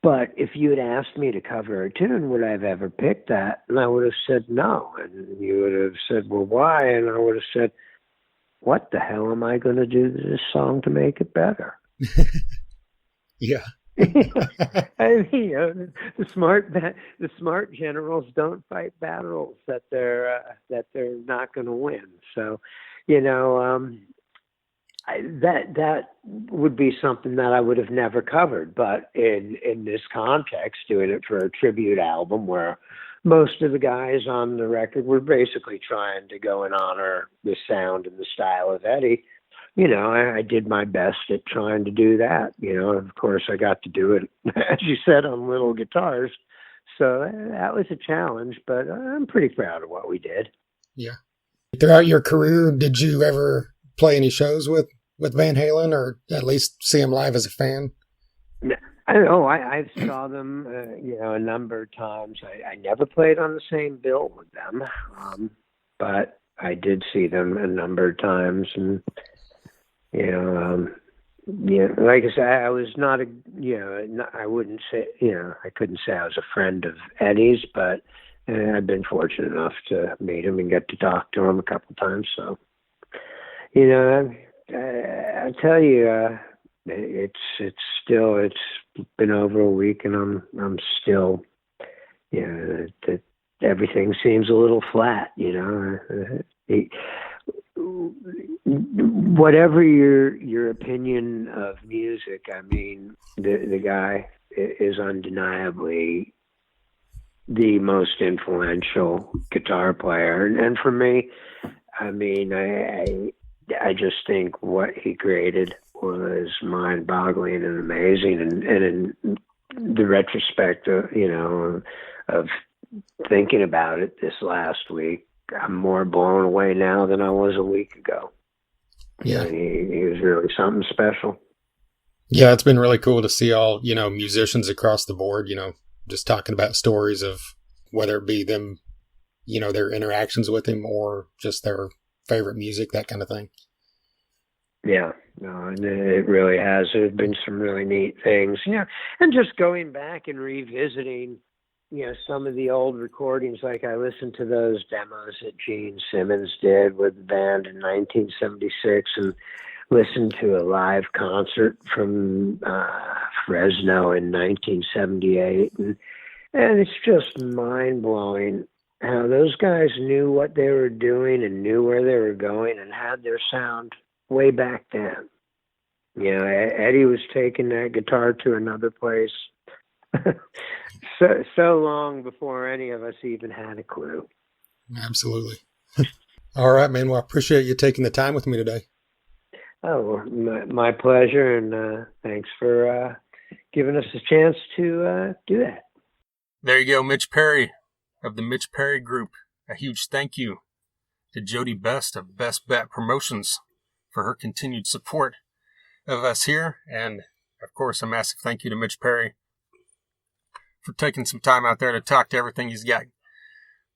Speaker 1: But if you had asked me to cover a tune, would I have ever picked that? And I would have said no. And you would have said, well, why? And I would have said, what the hell am I going to do to this song to make it better?
Speaker 4: Yeah.
Speaker 1: I mean, the smart generals don't fight battles that they're not going to win. So, that would be something that I would have never covered. But in this context, doing it for a tribute album where most of the guys on the record were basically trying to go and honor the sound and the style of Eddie, I did my best at trying to do that. Of course, I got to do it, as you said, on little guitars. So that was a challenge, but I'm pretty proud of what we did.
Speaker 4: Yeah. Throughout your career, did you ever play any shows with Van Halen, or at least see him live as a fan?
Speaker 1: I saw them, a number of times. I never played on the same bill with them, but I did see them a number of times, and like I said, I was not I wouldn't say, I couldn't say I was a friend of Eddie's, but I've been fortunate enough to meet him and get to talk to him a couple times. So, I tell you, it's been over a week, and I'm still, everything seems a little flat, Whatever your opinion of music, I mean, the guy is undeniably the most influential guitar player, and for me, I mean, I just think what he created was mind-boggling and amazing, and in the retrospect, of thinking about it this last week, I'm more blown away now than I was a week ago.
Speaker 4: Yeah.
Speaker 1: He was really something special.
Speaker 4: Yeah, it's been really cool to see all, musicians across the board, just talking about stories of whether it be them, their interactions with him or just their favorite music, that kind of thing.
Speaker 1: Yeah, no, and it really has. There's been some really neat things, and just going back and revisiting, some of the old recordings, like I listened to those demos that Gene Simmons did with the band in 1976, and listened to a live concert from Fresno in 1978, and it's just mind-blowing how those guys knew what they were doing and knew where they were going and had their sound way back then. Eddie was taking that guitar to another place so long before any of us even had a clue.
Speaker 4: Absolutely. All right, man. Well, I appreciate you taking the time with me today.
Speaker 1: Oh, my pleasure, and thanks for giving us a chance to do that.
Speaker 2: There you go, Mitch Perry of the Mitch Perry Group. A huge thank you to Jody Best of Best Bet Promotions for her continued support of us here. And, of course, a massive thank you to Mitch Perry for taking some time out there to talk to everything he's got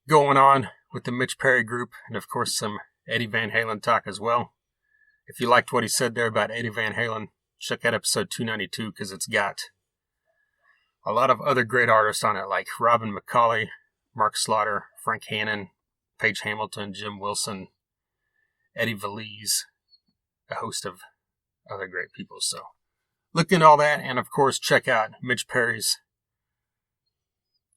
Speaker 2: going on with the Mitch Perry Group. And, of course, some Eddie Van Halen talk as well. If you liked what he said there about Eddie Van Halen, check out episode 292 because it's got a lot of other great artists on it, like Robin McCauley, Mark Slaughter, Frank Hannon, Paige Hamilton, Jim Wilson, Eddie Valise, a host of other great people. So look into all that, and of course check out Mitch Perry's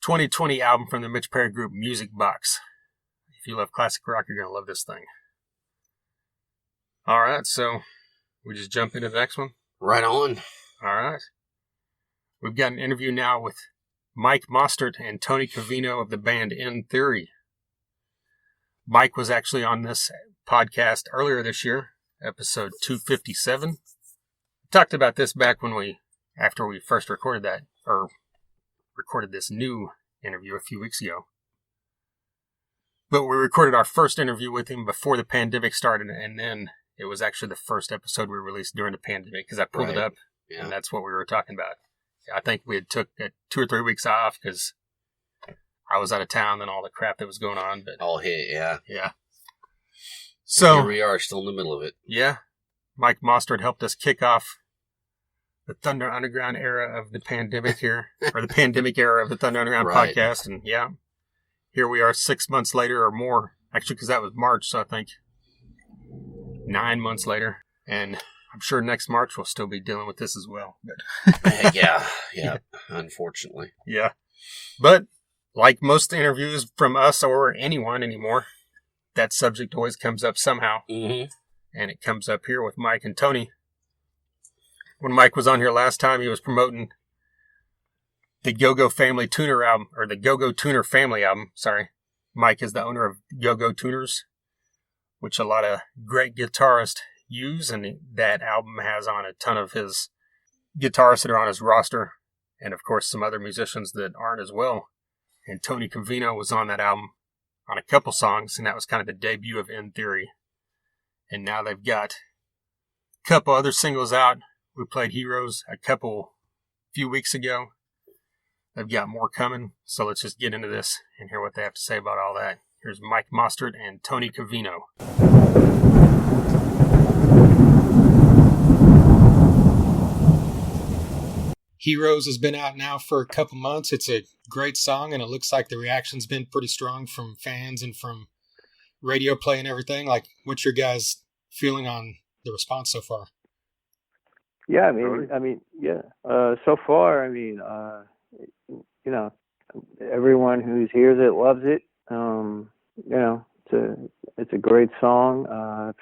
Speaker 2: 2020 album from the Mitch Perry Group, Music Box. If you love classic rock, you're going to love this thing. All right, so we just jump into the next one?
Speaker 3: Right on.
Speaker 2: All right. We've got an interview now with Mike Mostert and Tony Covino of the band In Theory. Mike was actually on this podcast earlier this year, episode 257. Talked about this back after we first recorded that, or recorded this new interview a few weeks ago. But we recorded our first interview with him before the pandemic started, and then it was actually the first episode we released during the pandemic because I pulled it up, and that's what we were talking about. I think we had took 2 or 3 weeks off because I was out of town and all the crap that was going on. But
Speaker 3: all hit, yeah.
Speaker 2: So
Speaker 3: here we are, still in the middle of it.
Speaker 2: Yeah. Mike Mostert helped us kick off the Thunder Underground era of the pandemic here, or the pandemic era of the Thunder Underground podcast. And here we are 6 months later or more. Actually, because that was March, so I think 9 months later. And I'm sure next March we'll still be dealing with this as well. But
Speaker 3: yeah, unfortunately.
Speaker 2: Yeah. But like most interviews from us or anyone anymore, that subject always comes up somehow.
Speaker 3: Mm-hmm.
Speaker 2: And it comes up here with Mike and Tony. When Mike was on here last time, he was promoting the Go-Go Family Tuner album, or the Go-Go Tuner Family album. Sorry. Mike is the owner of Go-Go Tuners, which a lot of great guitarists use, and that album has on a ton of his guitarists that are on his roster, and of course some other musicians that aren't as well. And Tony Covino was on that album on a couple songs, and that was kind of the debut of In Theory. And now they've got a couple other singles out. We played Heroes a few weeks ago. They've got more coming, so let's just get into this and hear what they have to say about all that. Here's Mike Mostert and Tony Covino.
Speaker 4: Heroes has been out now for a couple months. It's a great song, and it looks like the reaction's been pretty strong from fans and from radio play and everything. Like, what's your guys' feeling on the response so far?
Speaker 5: Yeah, so far, everyone who's hears it loves it. It's a great song.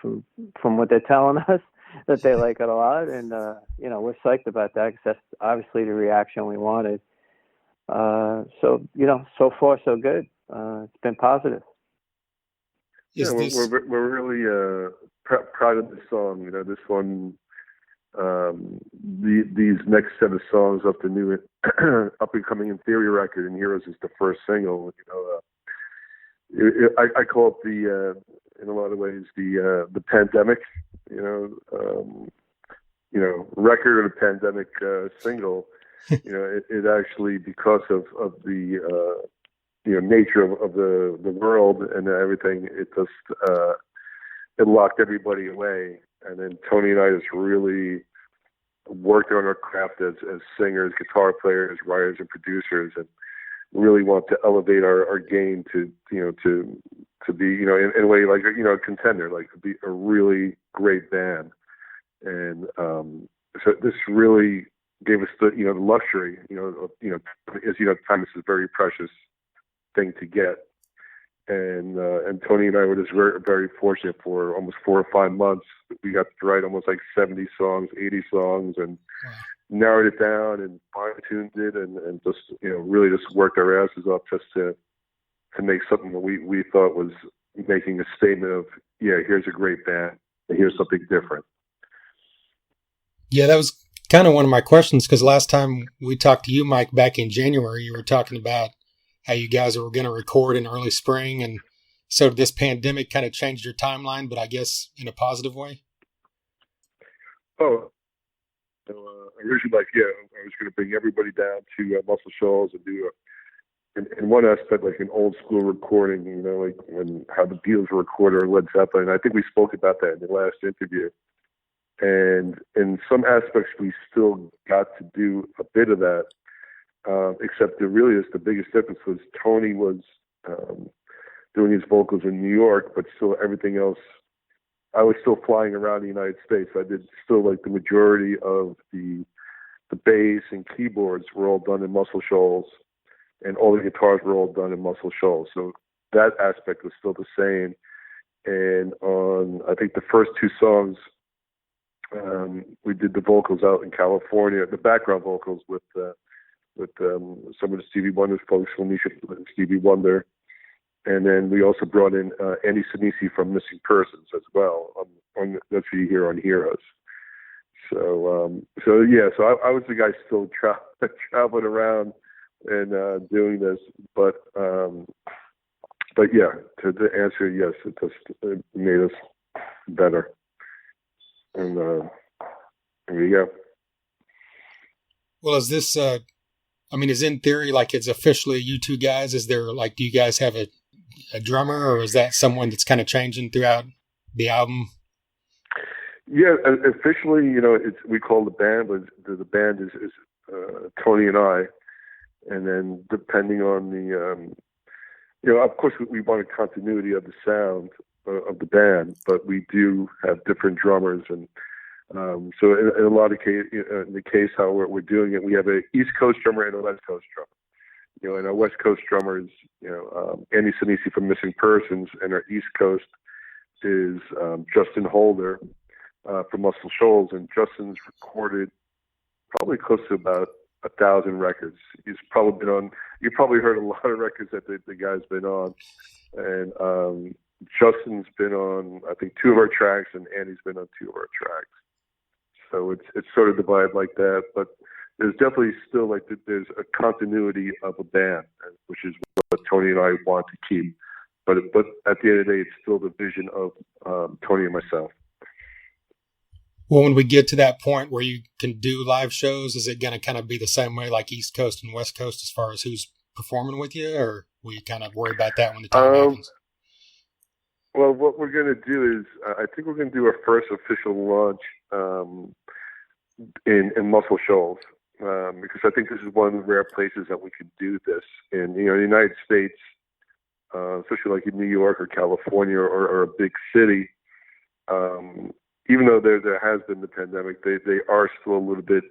Speaker 5: From what they're telling us, that they like it a lot, and we're psyched about that because that's obviously the reaction we wanted. So far so good. It's been positive.
Speaker 6: We're really proud of this song. This one, these next set of songs up the new up and coming In Theory record, and Heroes is the first single. I call it in a lot of ways the pandemic. Record or the pandemic single. It actually, because of the nature of the world and everything, it just it locked everybody away. And then Tony and I just really worked on our craft as singers, guitar players, writers, and producers, and really want to elevate our game to be in a way like a contender, like to be a really great band. And so this really gave us the luxury, as time is a very precious thing to get. And Tony and I were just very, very fortunate. For almost 4 or 5 months, we got to write almost like 70 songs, 80 songs, and narrowed it down and fine-tuned it, and just really just worked our asses off just to make something that we thought was making a statement of, here's a great band, and here's something different.
Speaker 4: Yeah, that was kind of one of my questions, because last time we talked to you, Mike, back in January, you were talking about how you guys were going to record in early spring, and so this pandemic kind of changed your timeline, but I guess in a positive way?
Speaker 6: Oh, originally, I was going to bring everybody down to Muscle Shoals and do in one aspect, like an old school recording, like how the Beatles recorded or Led Zeppelin. I think we spoke about that in the last interview. And in some aspects, we still got to do a bit of that, except the biggest difference was Tony was doing his vocals in New York, but still everything else, I was still flying around the United States. I did still like the majority of the bass and keyboards were all done in Muscle Shoals, and all the guitars were all done in Muscle Shoals. So that aspect was still the same. And on, I think, the first 2 songs, we did the vocals out in California, the background vocals with some of the Stevie Wonder folks, Felicia and Stevie Wonder, and then we also brought in Andy Sinisi from Missing Persons as well. On that's what you hear on Heroes. So I was the guy still traveling around and doing this, but but yeah, to answer, yes, it made us better. And there you go.
Speaker 4: Well, is this, is in theory, like it's officially you two guys? Is there, like, do you guys have a drummer, or is that someone that's kind of changing throughout the album?
Speaker 6: Yeah, officially, we call the band, but the band is Tony and I. And then depending on the, of course, we wanted continuity of the sound of the band, but we do have different drummers. And so in a lot of cases, in the case how we're doing it, we have an East Coast drummer and a West Coast drummer. And our West Coast drummer is, Andy Sinisi from Missing Persons, and our East Coast is Justin Holder from Muscle Shoals. And Justin's recorded probably close to about 1,000 records. He's probably been on. You probably heard a lot of records that the guy's been on, and Justin's been on, I think, 2 of our tracks, and Andy's been on 2 of our tracks. So it's sort of divided like that, but there's definitely still there's a continuity of a band, which is what Tony and I want to keep. But at the end of the day, it's still the vision of Tony and myself.
Speaker 4: Well, when we get to that point where you can do live shows, is it going to kind of be the same way like East Coast and West Coast as far as who's performing with you, or will you kind of worry about that when the time happens?
Speaker 6: Well, what we're going to do is, I think we're going to do our first official launch in Muscle Shoals, because I think this is one of the rare places that we could do this. In the United States, especially like in New York or California or a big city, even though there has been the pandemic, they are still a little bit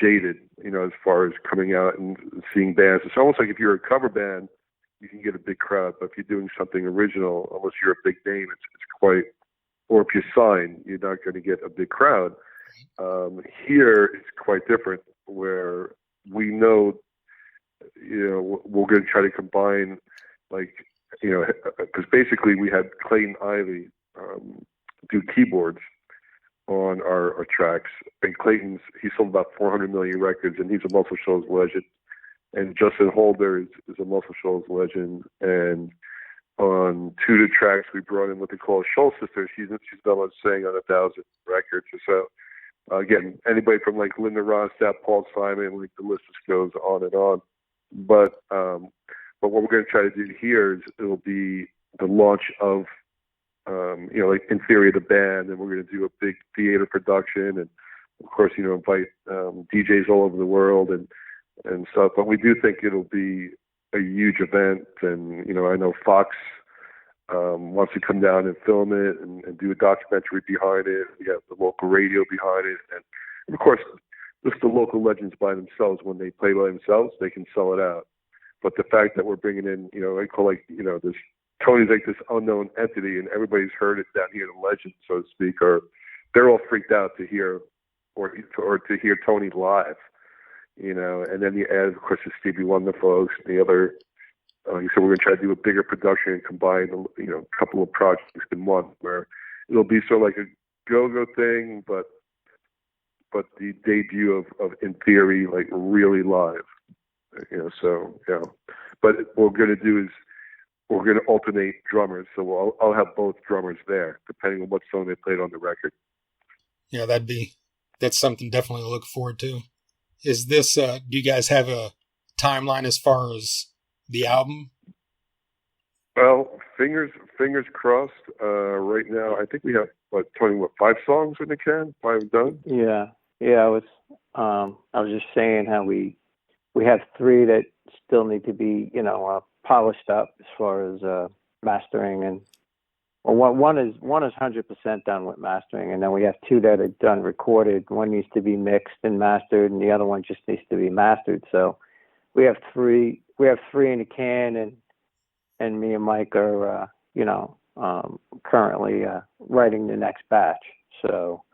Speaker 6: jaded, as far as coming out and seeing bands. It's almost like if you're a cover band, you can get a big crowd, but if you're doing something original, unless you're a big name, it's quite, or if you're signed, you're not going to get a big crowd. Here, it's quite different, where we know, we're going to try to combine, because basically we had Clayton Ivey do keyboards on our tracks, and he sold about 400 million records, and he's a Muscle Shoals legend. And Justin Holder is a Muscle Shoals legend. And on 2 of the tracks, we brought in what they call a Shoal sister. She's done on saying on 1,000 records or so. Again, anybody from like Linda Ronstadt, Paul Simon, the list just goes on and on. But what we're going to try to do here is it'll be the launch of, in theory, the band, and we're going to do a big theater production, and of course, invite DJs all over the world and stuff. But we do think it'll be a huge event, and I know Fox wants to come down and film it and do a documentary behind it. We have the local radio behind it, and of course, just the local legends by themselves. When they play by themselves, they can sell it out. But the fact that we're bringing in, I call this Tony's like this unknown entity, and everybody's heard it down here, the legend, so to speak, or they're all freaked out to hear or to hear Tony live. And then you add, of course, the Stevie Wonder folks, and the other. So we're going to try to do a bigger production and combine, a couple of projects in one, where it'll be sort of like a go-go thing, but the debut of in theory, like really live. But what we're going to do is we're going to alternate drummers, so I'll have both drummers there, depending on what song they played on the record.
Speaker 4: Yeah, that's something definitely to look forward to. Is this, do you guys have a timeline as far as the album?
Speaker 6: Well, fingers crossed. Right now, I think we have, Tony, 5 songs in the can? 5 done?
Speaker 5: Yeah. I was just saying how we have 3 that still need to be, polished up as far as mastering, and one is 100% done with mastering, and then we have 2 that are done recorded. One needs to be mixed and mastered, and the other one just needs to be mastered. So we have 3 in the can, and me and Mike are currently writing the next batch. So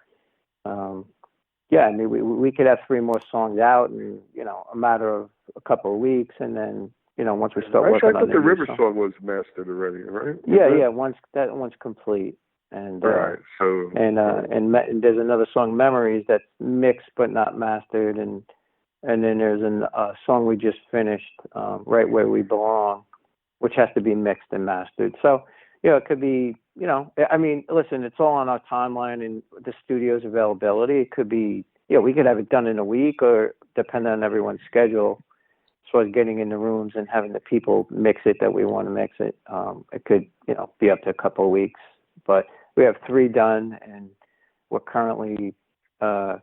Speaker 5: we could have 3 more songs out in a matter of a couple of weeks, and then once we start working on
Speaker 6: I thought the River song was mastered already, right?
Speaker 5: Yeah. That one's complete, and
Speaker 6: all right. So
Speaker 5: and there's another song, Memories, that's mixed but not mastered, and then there's a song we just finished, Right Where We Belong, which has to be mixed and mastered. So, it could be, I mean, listen, it's all on our timeline and the studio's availability. It could be, we could have it done in a week, or depending on everyone's schedule, as far as getting in the rooms and having the people mix it that we want to mix it. It could, be up to a couple of weeks, but we have 3 done, and we're currently, I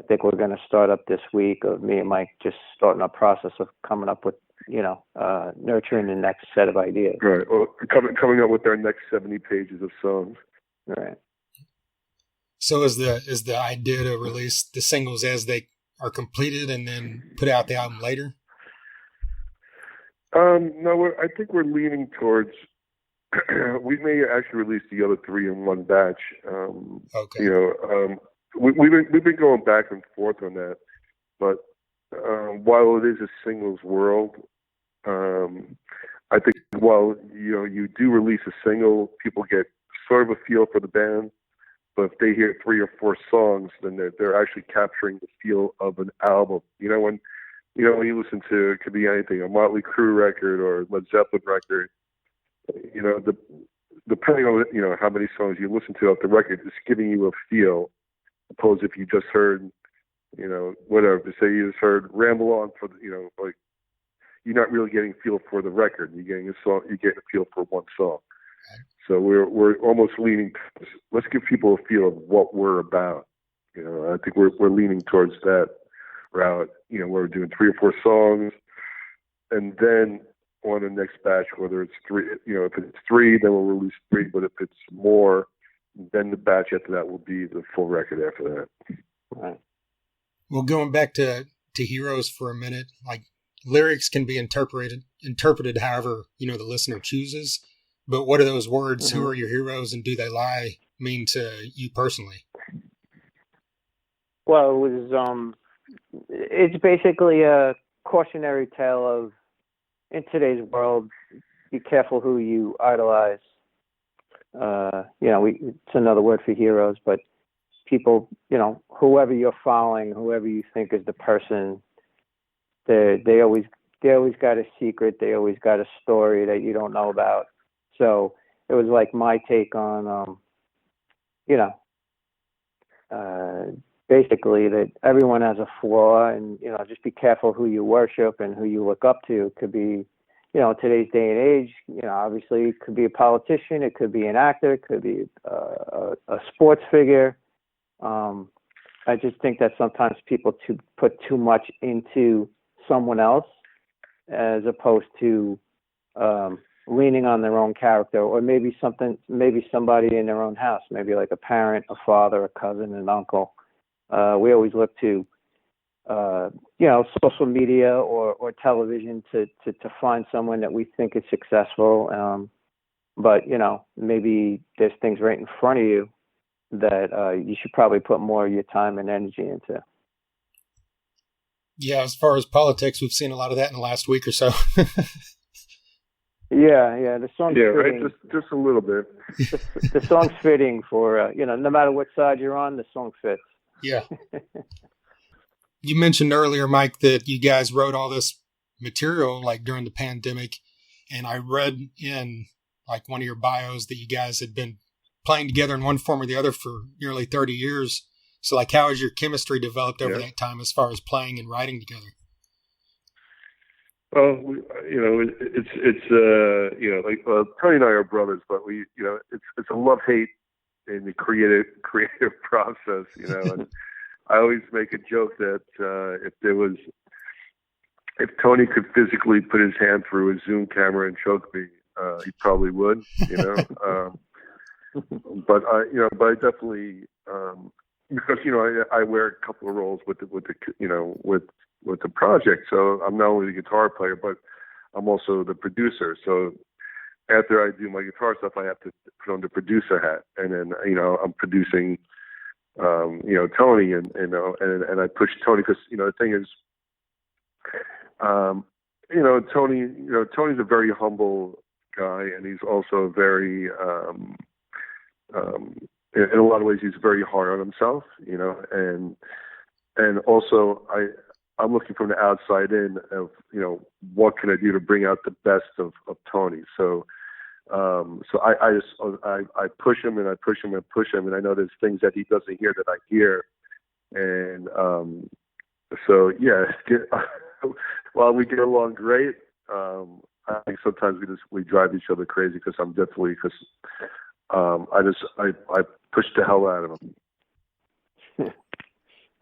Speaker 5: think we're going to start up this week of me and Mike just starting a process of coming up with, nurturing the next set of ideas.
Speaker 6: Right. Well, coming up with our next 70 pages of songs.
Speaker 5: Right.
Speaker 4: So is the idea to release the singles as they are completed and then put out the album later?
Speaker 6: No, I think we're leaning towards. We may actually release the other 3 in one batch.
Speaker 4: Okay.
Speaker 6: We've been going back and forth on that, but while it is a singles world, I think while you do release a single, people get sort of a feel for the band. But if they hear 3 or 4 songs, then they're actually capturing the feel of an album. When you listen to, it could be anything, a Motley Crue record or a Led Zeppelin record. Depending on how many songs you listen to off the record, it's giving you a feel. Suppose if you just heard, whatever, to say you just heard Ramble On for, like, you're not really getting a feel for the record. You're getting a song. You're getting a feel for one song. So we're almost leaning. Let's give people a feel of what we're about. I think we're leaning towards that route. We're doing 3 or 4 songs, and then on the next batch, whether it's 3, if it's 3, then we'll release 3. But if it's more, then the batch after that will be the full record after that.
Speaker 5: Right.
Speaker 4: Well, going back to Heroes for a minute, like, lyrics can be interpreted however the listener chooses. But what are those words? Mm-hmm. Who are your heroes, and do they lie mean to you personally?
Speaker 5: Well, it was it's basically a cautionary tale of, in today's world, be careful who you idolize. It's another word for heroes, but people, whoever you're following, whoever you think is the person, they always got a secret. They always got a story that you don't know about. So it was like my take on, basically that everyone has a flaw, and, just be careful who you worship and who you look up to. It could be, today's day and age, obviously it could be a politician, it could be an actor, it could be a sports figure. I just think that sometimes people put too much into someone else as opposed to leaning on their own character, or maybe somebody in their own house, maybe like a parent, a father, a cousin, an uncle. We always look to, social media or television to find someone that we think is successful. But, maybe there's things right in front of you that you should probably put more of your time and energy into.
Speaker 4: Yeah, as far as politics, we've seen a lot of that in the last week or so.
Speaker 5: Yeah, the song's fitting.
Speaker 6: Right, just a little bit.
Speaker 5: The song's fitting for, no matter what side you're on, the song fits.
Speaker 4: Yeah. You mentioned earlier, Mike, that you guys wrote all this material like during the pandemic, and I read in like one of your bios that you guys had been playing together in one form or the other for nearly 30 years. So, like, how has your chemistry developed over that time as far as playing and writing together?
Speaker 6: Well, Tony and I are brothers, but it's a love-hate in the creative process, and I always make a joke that if Tony could physically put his hand through a Zoom camera and choke me, he probably would, but I definitely, because I wear a couple of roles with the project. So I'm not only the guitar player, but I'm also the producer. So after I do my guitar stuff, I have to put on the producer hat, and then I'm producing, Tony, and I push Tony because the thing is, Tony's a very humble guy, and he's also very, in a lot of ways, he's very hard on himself, and also I'm looking from the outside in of, what can I do to bring out the best of Tony. So I push him and I push him and push him, and I know there's things that he doesn't hear that I hear, and so yeah, while we get along great, I think sometimes we drive each other crazy because I push the hell out of him.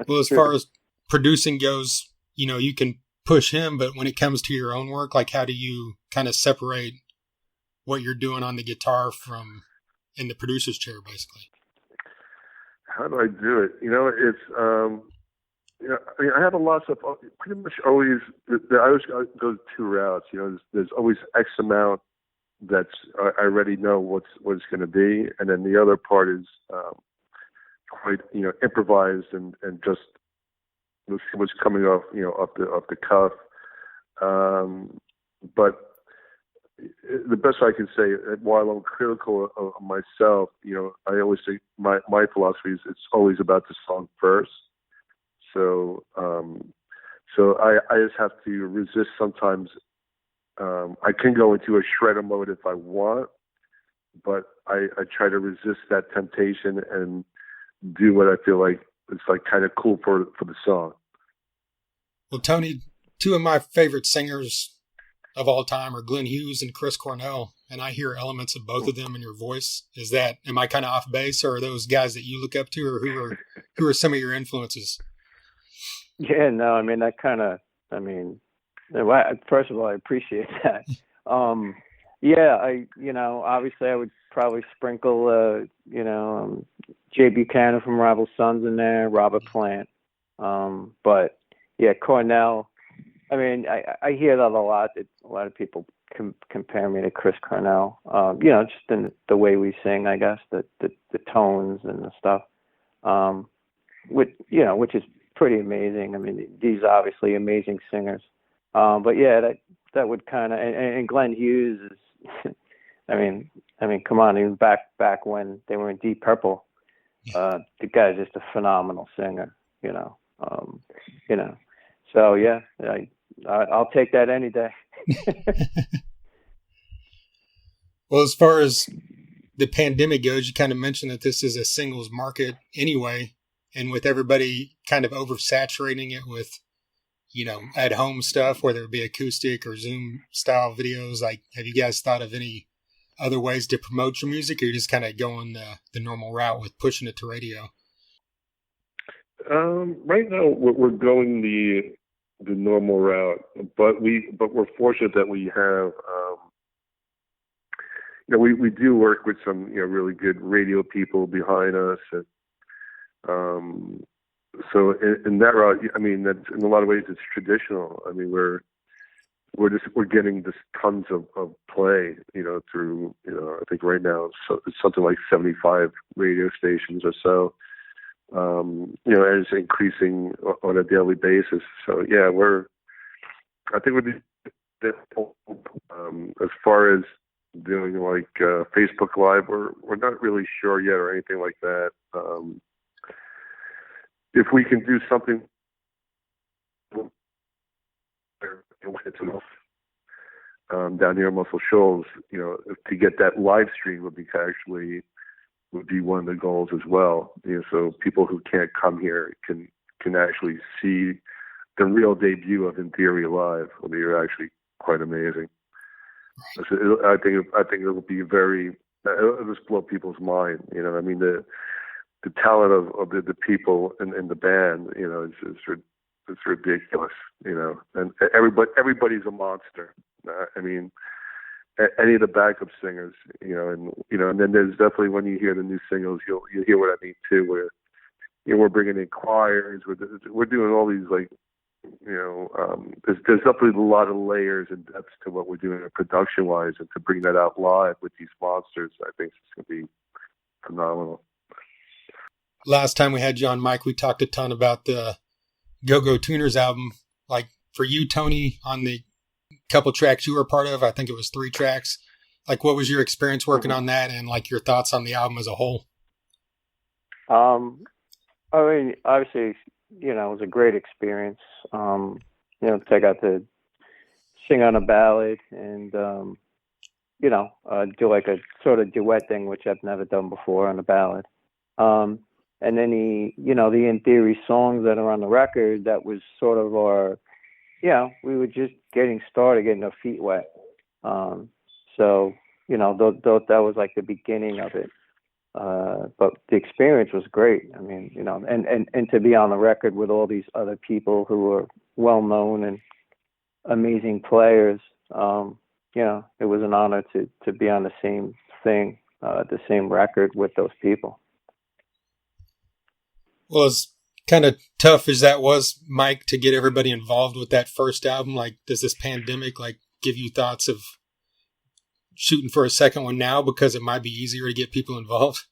Speaker 4: Well, as far as producing goes, you can push him, but when it comes to your own work, like how do you kind of separate what you're doing on the guitar from in the producer's chair, basically?
Speaker 6: How do I do it? It's I have a lot of stuff. Pretty much always, I always go two routes. There's always X amount that's I already know what it's going to be, and then the other part is quite improvised and just what's coming off off the cuff. But the best I can say, while I'm critical of myself, I always say my philosophy is it's always about the song first. So I just have to resist sometimes. I can go into a shredder mode if I want, but I try to resist that temptation and do what I feel like it's like kind of cool for the song.
Speaker 4: Well, Tony, two of my favorite singers of all time are Glenn Hughes and Chris Cornell, and I hear elements of both of them in your voice. Am I kind of off base, or are those guys that you look up to, or who are some of your influences?
Speaker 5: Yeah, no, first of all, I appreciate that. Obviously I would probably sprinkle, Jay Buchanan from Rival Sons in there, Robert Plant. But yeah, Cornell, I hear that a lot. A lot of people compare me to Chris Cornell, just in the way we sing, I guess, the tones and the stuff, which is pretty amazing. These are obviously amazing singers. But yeah, that would kind of, and Glenn Hughes is, come on, even back when they were in Deep Purple, the guy's just a phenomenal singer, So yeah, I'll take that any day.
Speaker 4: Well, as far as the pandemic goes, you kind of mentioned that this is a singles market anyway, and with everybody kind of oversaturating it with, at home stuff, whether it be acoustic or Zoom style videos, like, have you guys thought of any other ways to promote your music, or you're just kind of going the normal route with pushing it to radio?
Speaker 6: Right now we're going the normal route, but we're fortunate that we have, we do work with some, really good radio people behind us. And, so in that route, that's, in a lot of ways it's traditional. We're getting just tons of play, through, I think right now it's something like 75 radio stations or so. And it's increasing on a daily basis. So yeah, I think as far as doing like Facebook Live, we're not really sure yet or anything like that. If we can do something down here in Muscle Shoals, to get that live stream would be one of the goals as well. So people who can't come here can actually see the real debut of In Theory Live. Will be actually quite amazing. So I think it will be it'll just blow people's mind. The talent of the people in the band, it's ridiculous, and everybody's a monster. Any of the backup singers, and then there's definitely, when you hear the new singles, you'll hear what I mean too, where, we're bringing in choirs, we're doing all these, like, there's definitely a lot of layers and depths to what we're doing production wise, and to bring that out live with these monsters, I think it's going to be phenomenal.
Speaker 4: Last time we had you on, Mike, we talked a ton about the Go-Go Tuners album. Like, for you, Tony, on the couple tracks you were a part of, I think it was 3 tracks. Like, what was your experience working on that, and like your thoughts on the album as a whole?
Speaker 5: Obviously, it was a great experience. 'Cause I got to sing on a ballad and, do like a sort of duet thing, which I've never done before on a ballad. And then the In Theory songs that are on the record, that was sort of our, we were just getting started, getting our feet wet. So, that was like the beginning of it. But the experience was great. I mean, and to be on the record with all these other people who are well known and amazing players, it was an honor to be on the same thing, the same record with those people.
Speaker 4: Well, as kind of tough as that was, Mike, to get everybody involved with that first album, like, does this pandemic like give you thoughts of shooting for a second one now because it might be easier to get people involved?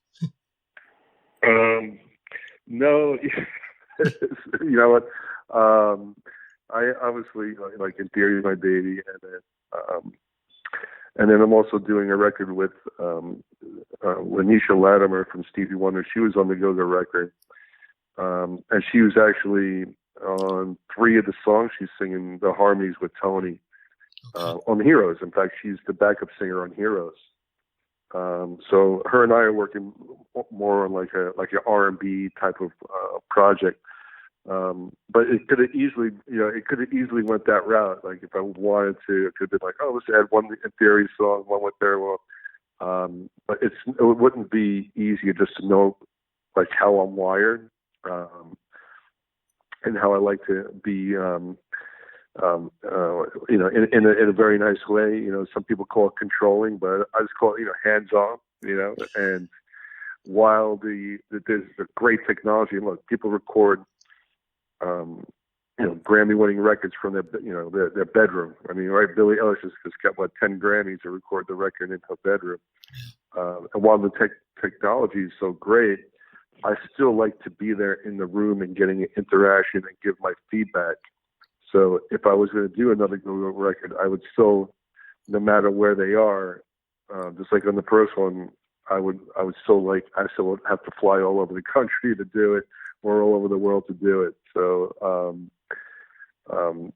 Speaker 6: No, you know what? I obviously like In Theory is my baby, and then I'm also doing a record with Lanisha Latimer from Stevie Wonder. She was on the Go-Go record, and she was actually on 3 of the songs. She's singing the harmonies with Tony on Heroes. In fact, she's the backup singer on Heroes. So her and I are working more on like an R&B type of project. But it could have easily went that route. Like if I wanted to, it could have been like, oh, let's add one In Theory song, one with their one. But it wouldn't be easier just to know like how I'm wired, and how I like to be, in a very nice way. Some people call it controlling, but I just call it, hands on. And while there's a great technology, and look, people record, Grammy-winning records from their bedroom. I mean, right? Billie Eilish has got 10 Grammys to record the record in her bedroom. And while the technology is so great, I still like to be there in the room and getting an interaction and give my feedback. So if I was going to do another Go-Go record, I would still, no matter where they are, just like on the first one, I would still have to fly all over the country to do it, or all over the world to do it. So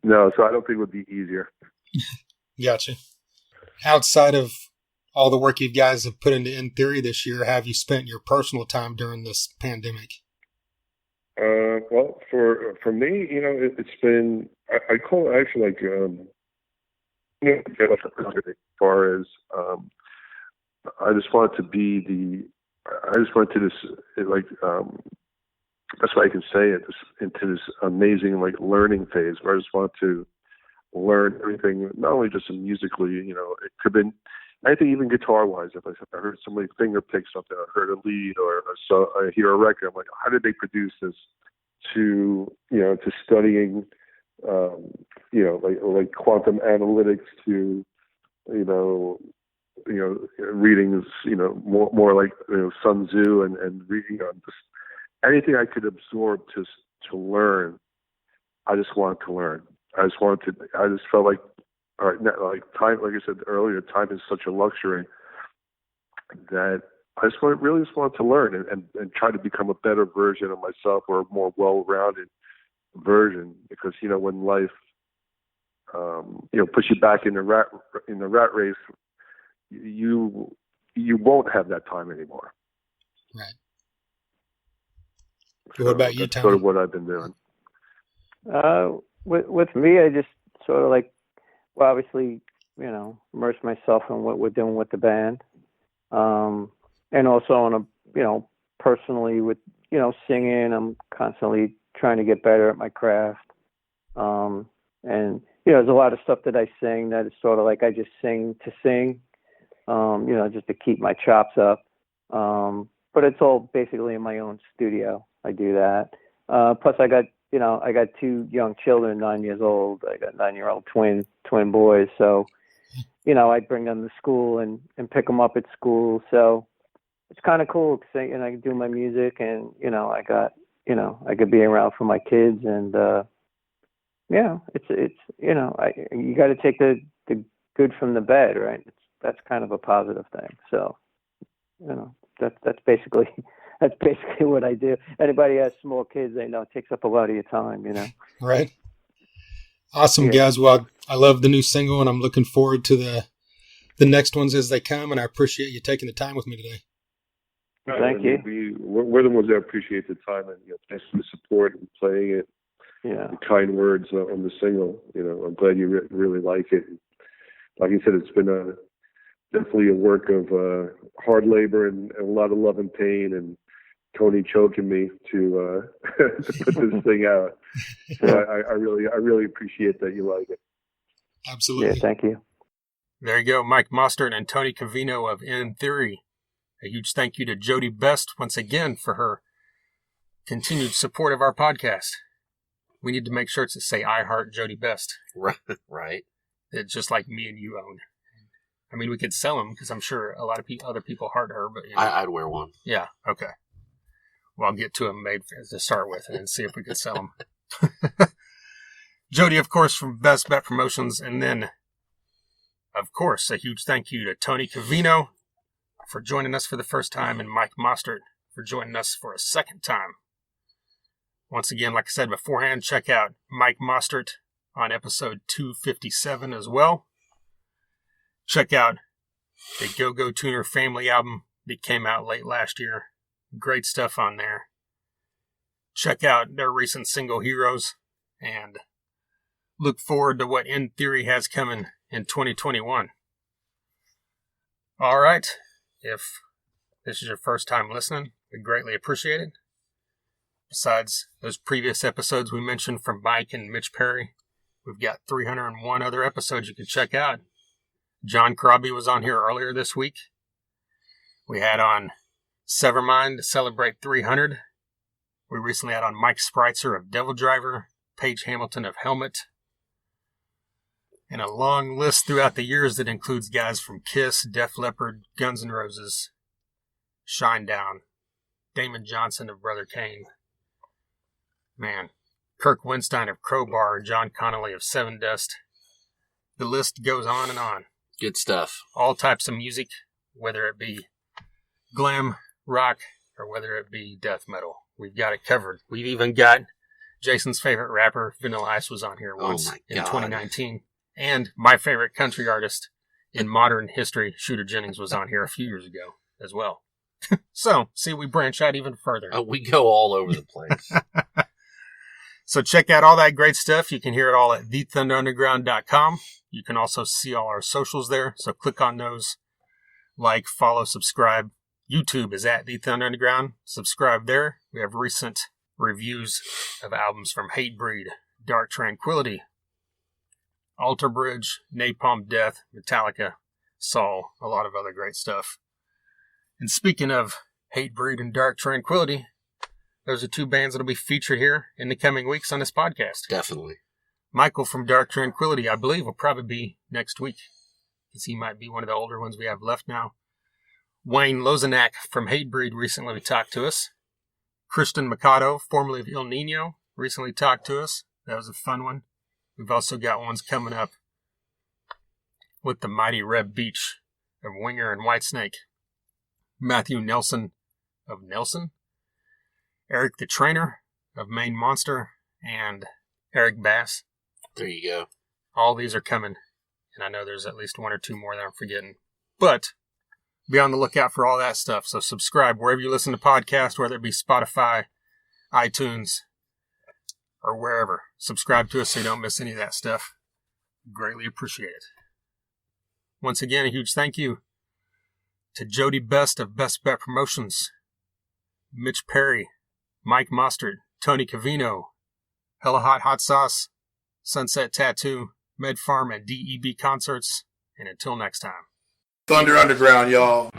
Speaker 6: no, so I don't think it would be easier.
Speaker 4: Gotcha. Outside of all the work you guys have put into In Theory this year, have you spent your personal time during this pandemic?
Speaker 6: Well, for me, it's been, I call it actually like, as far as, I just wanted to just, that's why I can say it, into this amazing like learning phase where I just wanted to learn everything, not only just musically, it could have been anything, even guitar-wise. If I heard somebody finger pick something, I heard a lead, or I hear a record, I'm like, how did they produce this? To studying, like quantum analytics, to reading, more like Sun Tzu, and reading on just anything I could absorb to learn. I just wanted to learn. I just felt like, all right, like time, like I said earlier, time is such a luxury that I really just wanted to learn and try to become a better version of myself, or a more well-rounded version. Because when life puts you back in the rat race, you won't have that time anymore.
Speaker 4: Right.
Speaker 6: So
Speaker 4: what about you,
Speaker 6: that's
Speaker 4: Tony?
Speaker 6: sort of what I've been doing.
Speaker 5: With me, I just sort of like, well, obviously, immerse myself in what we're doing with the band. And also on personally with, singing, I'm constantly trying to get better at my craft. And, there's a lot of stuff that I sing that is sort of like, I just sing to sing, just to keep my chops up. But it's all basically in my own studio. I do that. Plus I got 2 young children, 9 years old. I got 9-year-old twin boys. So, I bring them to school and pick them up at school. So it's kind of cool because I can do my music, and, I could be around for my kids, and, it's you got to take the good from the bad, right? That's kind of a positive thing. So, that's basically that's basically what I do. Anybody has small kids, they know it takes up a lot of your time, you know.
Speaker 4: Right. Awesome,
Speaker 5: Yeah.
Speaker 4: guys. Well, I love the new single, and I'm looking forward to the next ones as they come, and I appreciate you taking the time with me today.
Speaker 5: Thank you.
Speaker 6: We're the ones that appreciate the time and thanks for the support and playing it.
Speaker 5: Yeah.
Speaker 6: The kind words on the single. I'm glad you really like it. Like you said, it's been definitely a work of hard labor and a lot of love and pain, and Tony choking me to put this thing out. So I really appreciate that you like it.
Speaker 4: Absolutely.
Speaker 5: Yeah, thank you.
Speaker 2: There you go, Mike Mostert and Tony Cavino of In Theory. A huge thank you to Jody Best once again for her continued support of our podcast. We need to make shirts that say I Heart Jody Best.
Speaker 3: Right.
Speaker 2: It's just like me and you own. I mean, we could sell them because I'm sure a lot of other people heart her. But
Speaker 3: I'd wear one.
Speaker 2: Yeah, okay. Well, I'll get to them made to start with and then see if we could sell them. Jody, of course, from Best Bet Promotions. And then, of course, a huge thank you to Tony Cavino for joining us for the first time, and Mike Mostert for joining us for a second time. Once again, like I said beforehand, check out Mike Mostert on episode 257 as well. Check out the Go-Go Tuner Family album that came out late last year. Great stuff on there. Check out their recent single, Heroes, and look forward to what In Theory has coming in 2021. All right. If this is your first time listening, we greatly appreciate it. Besides those previous episodes we mentioned from Mike and Mitch Perry, we've got 301 other episodes you can check out. John Crosby was on here earlier this week. We had on Severmind to celebrate 300. We recently had on Mike Spreitzer of Devil Driver, Paige Hamilton of Helmet, and a long list throughout the years that includes guys from Kiss, Def Leppard, Guns N' Roses, Shinedown, Damon Johnson of Brother Kane, man, Kirk Winstein of Crowbar, John Connolly of Seven Dust. The list goes on and on.
Speaker 3: Good stuff.
Speaker 2: All types of music, whether it be glam, rock, or whether it be death metal. We've got it covered. We've even got Jason's favorite rapper, Vanilla Ice, was on here once in 2019. And my favorite country artist in modern history, Shooter Jennings, was on here a few years ago as well. So, see, we branch out even further.
Speaker 3: We go all over the place.
Speaker 2: So check out all that great stuff. You can hear it all at thethunderunderground.com. You can also see all our socials there. So click on those. Like, follow, subscribe. YouTube is at The Thunder Underground. Subscribe there. We have recent reviews of albums from Hatebreed, Dark Tranquillity, Alter Bridge, Napalm Death, Metallica, Saul, a lot of other great stuff. And speaking of Hatebreed and Dark Tranquillity, those are two bands that will be featured here in the coming weeks on this podcast.
Speaker 3: Definitely.
Speaker 2: Michael from Dark Tranquillity, I believe, will probably be next week, because he might be one of the older ones we have left now. Wayne Lozanak from Hatebreed recently talked to us. Christian Mikado, formerly of Il Nino, recently talked to us. That was a fun one. We've also got ones coming up with the mighty Reb Beach of Winger and Whitesnake. Matthew Nelson of Nelson. Eric the Trainer of Maine Monster. And Eric Bass.
Speaker 3: There you go.
Speaker 2: All these are coming. And I know there's at least one or two more that I'm forgetting. But be on the lookout for all that stuff. So subscribe wherever you listen to podcasts, whether it be Spotify, iTunes, or wherever. Subscribe to us so you don't miss any of that stuff. Greatly appreciate it. Once again, a huge thank you to Jody Best of Best Bet Promotions, Mitch Perry, Mike Mostert, Tony Cavino, Hella Hot Sauce, Sunset Tattoo, Med Farm, and DEB Concerts. And until next time.
Speaker 7: Thunder Underground, y'all.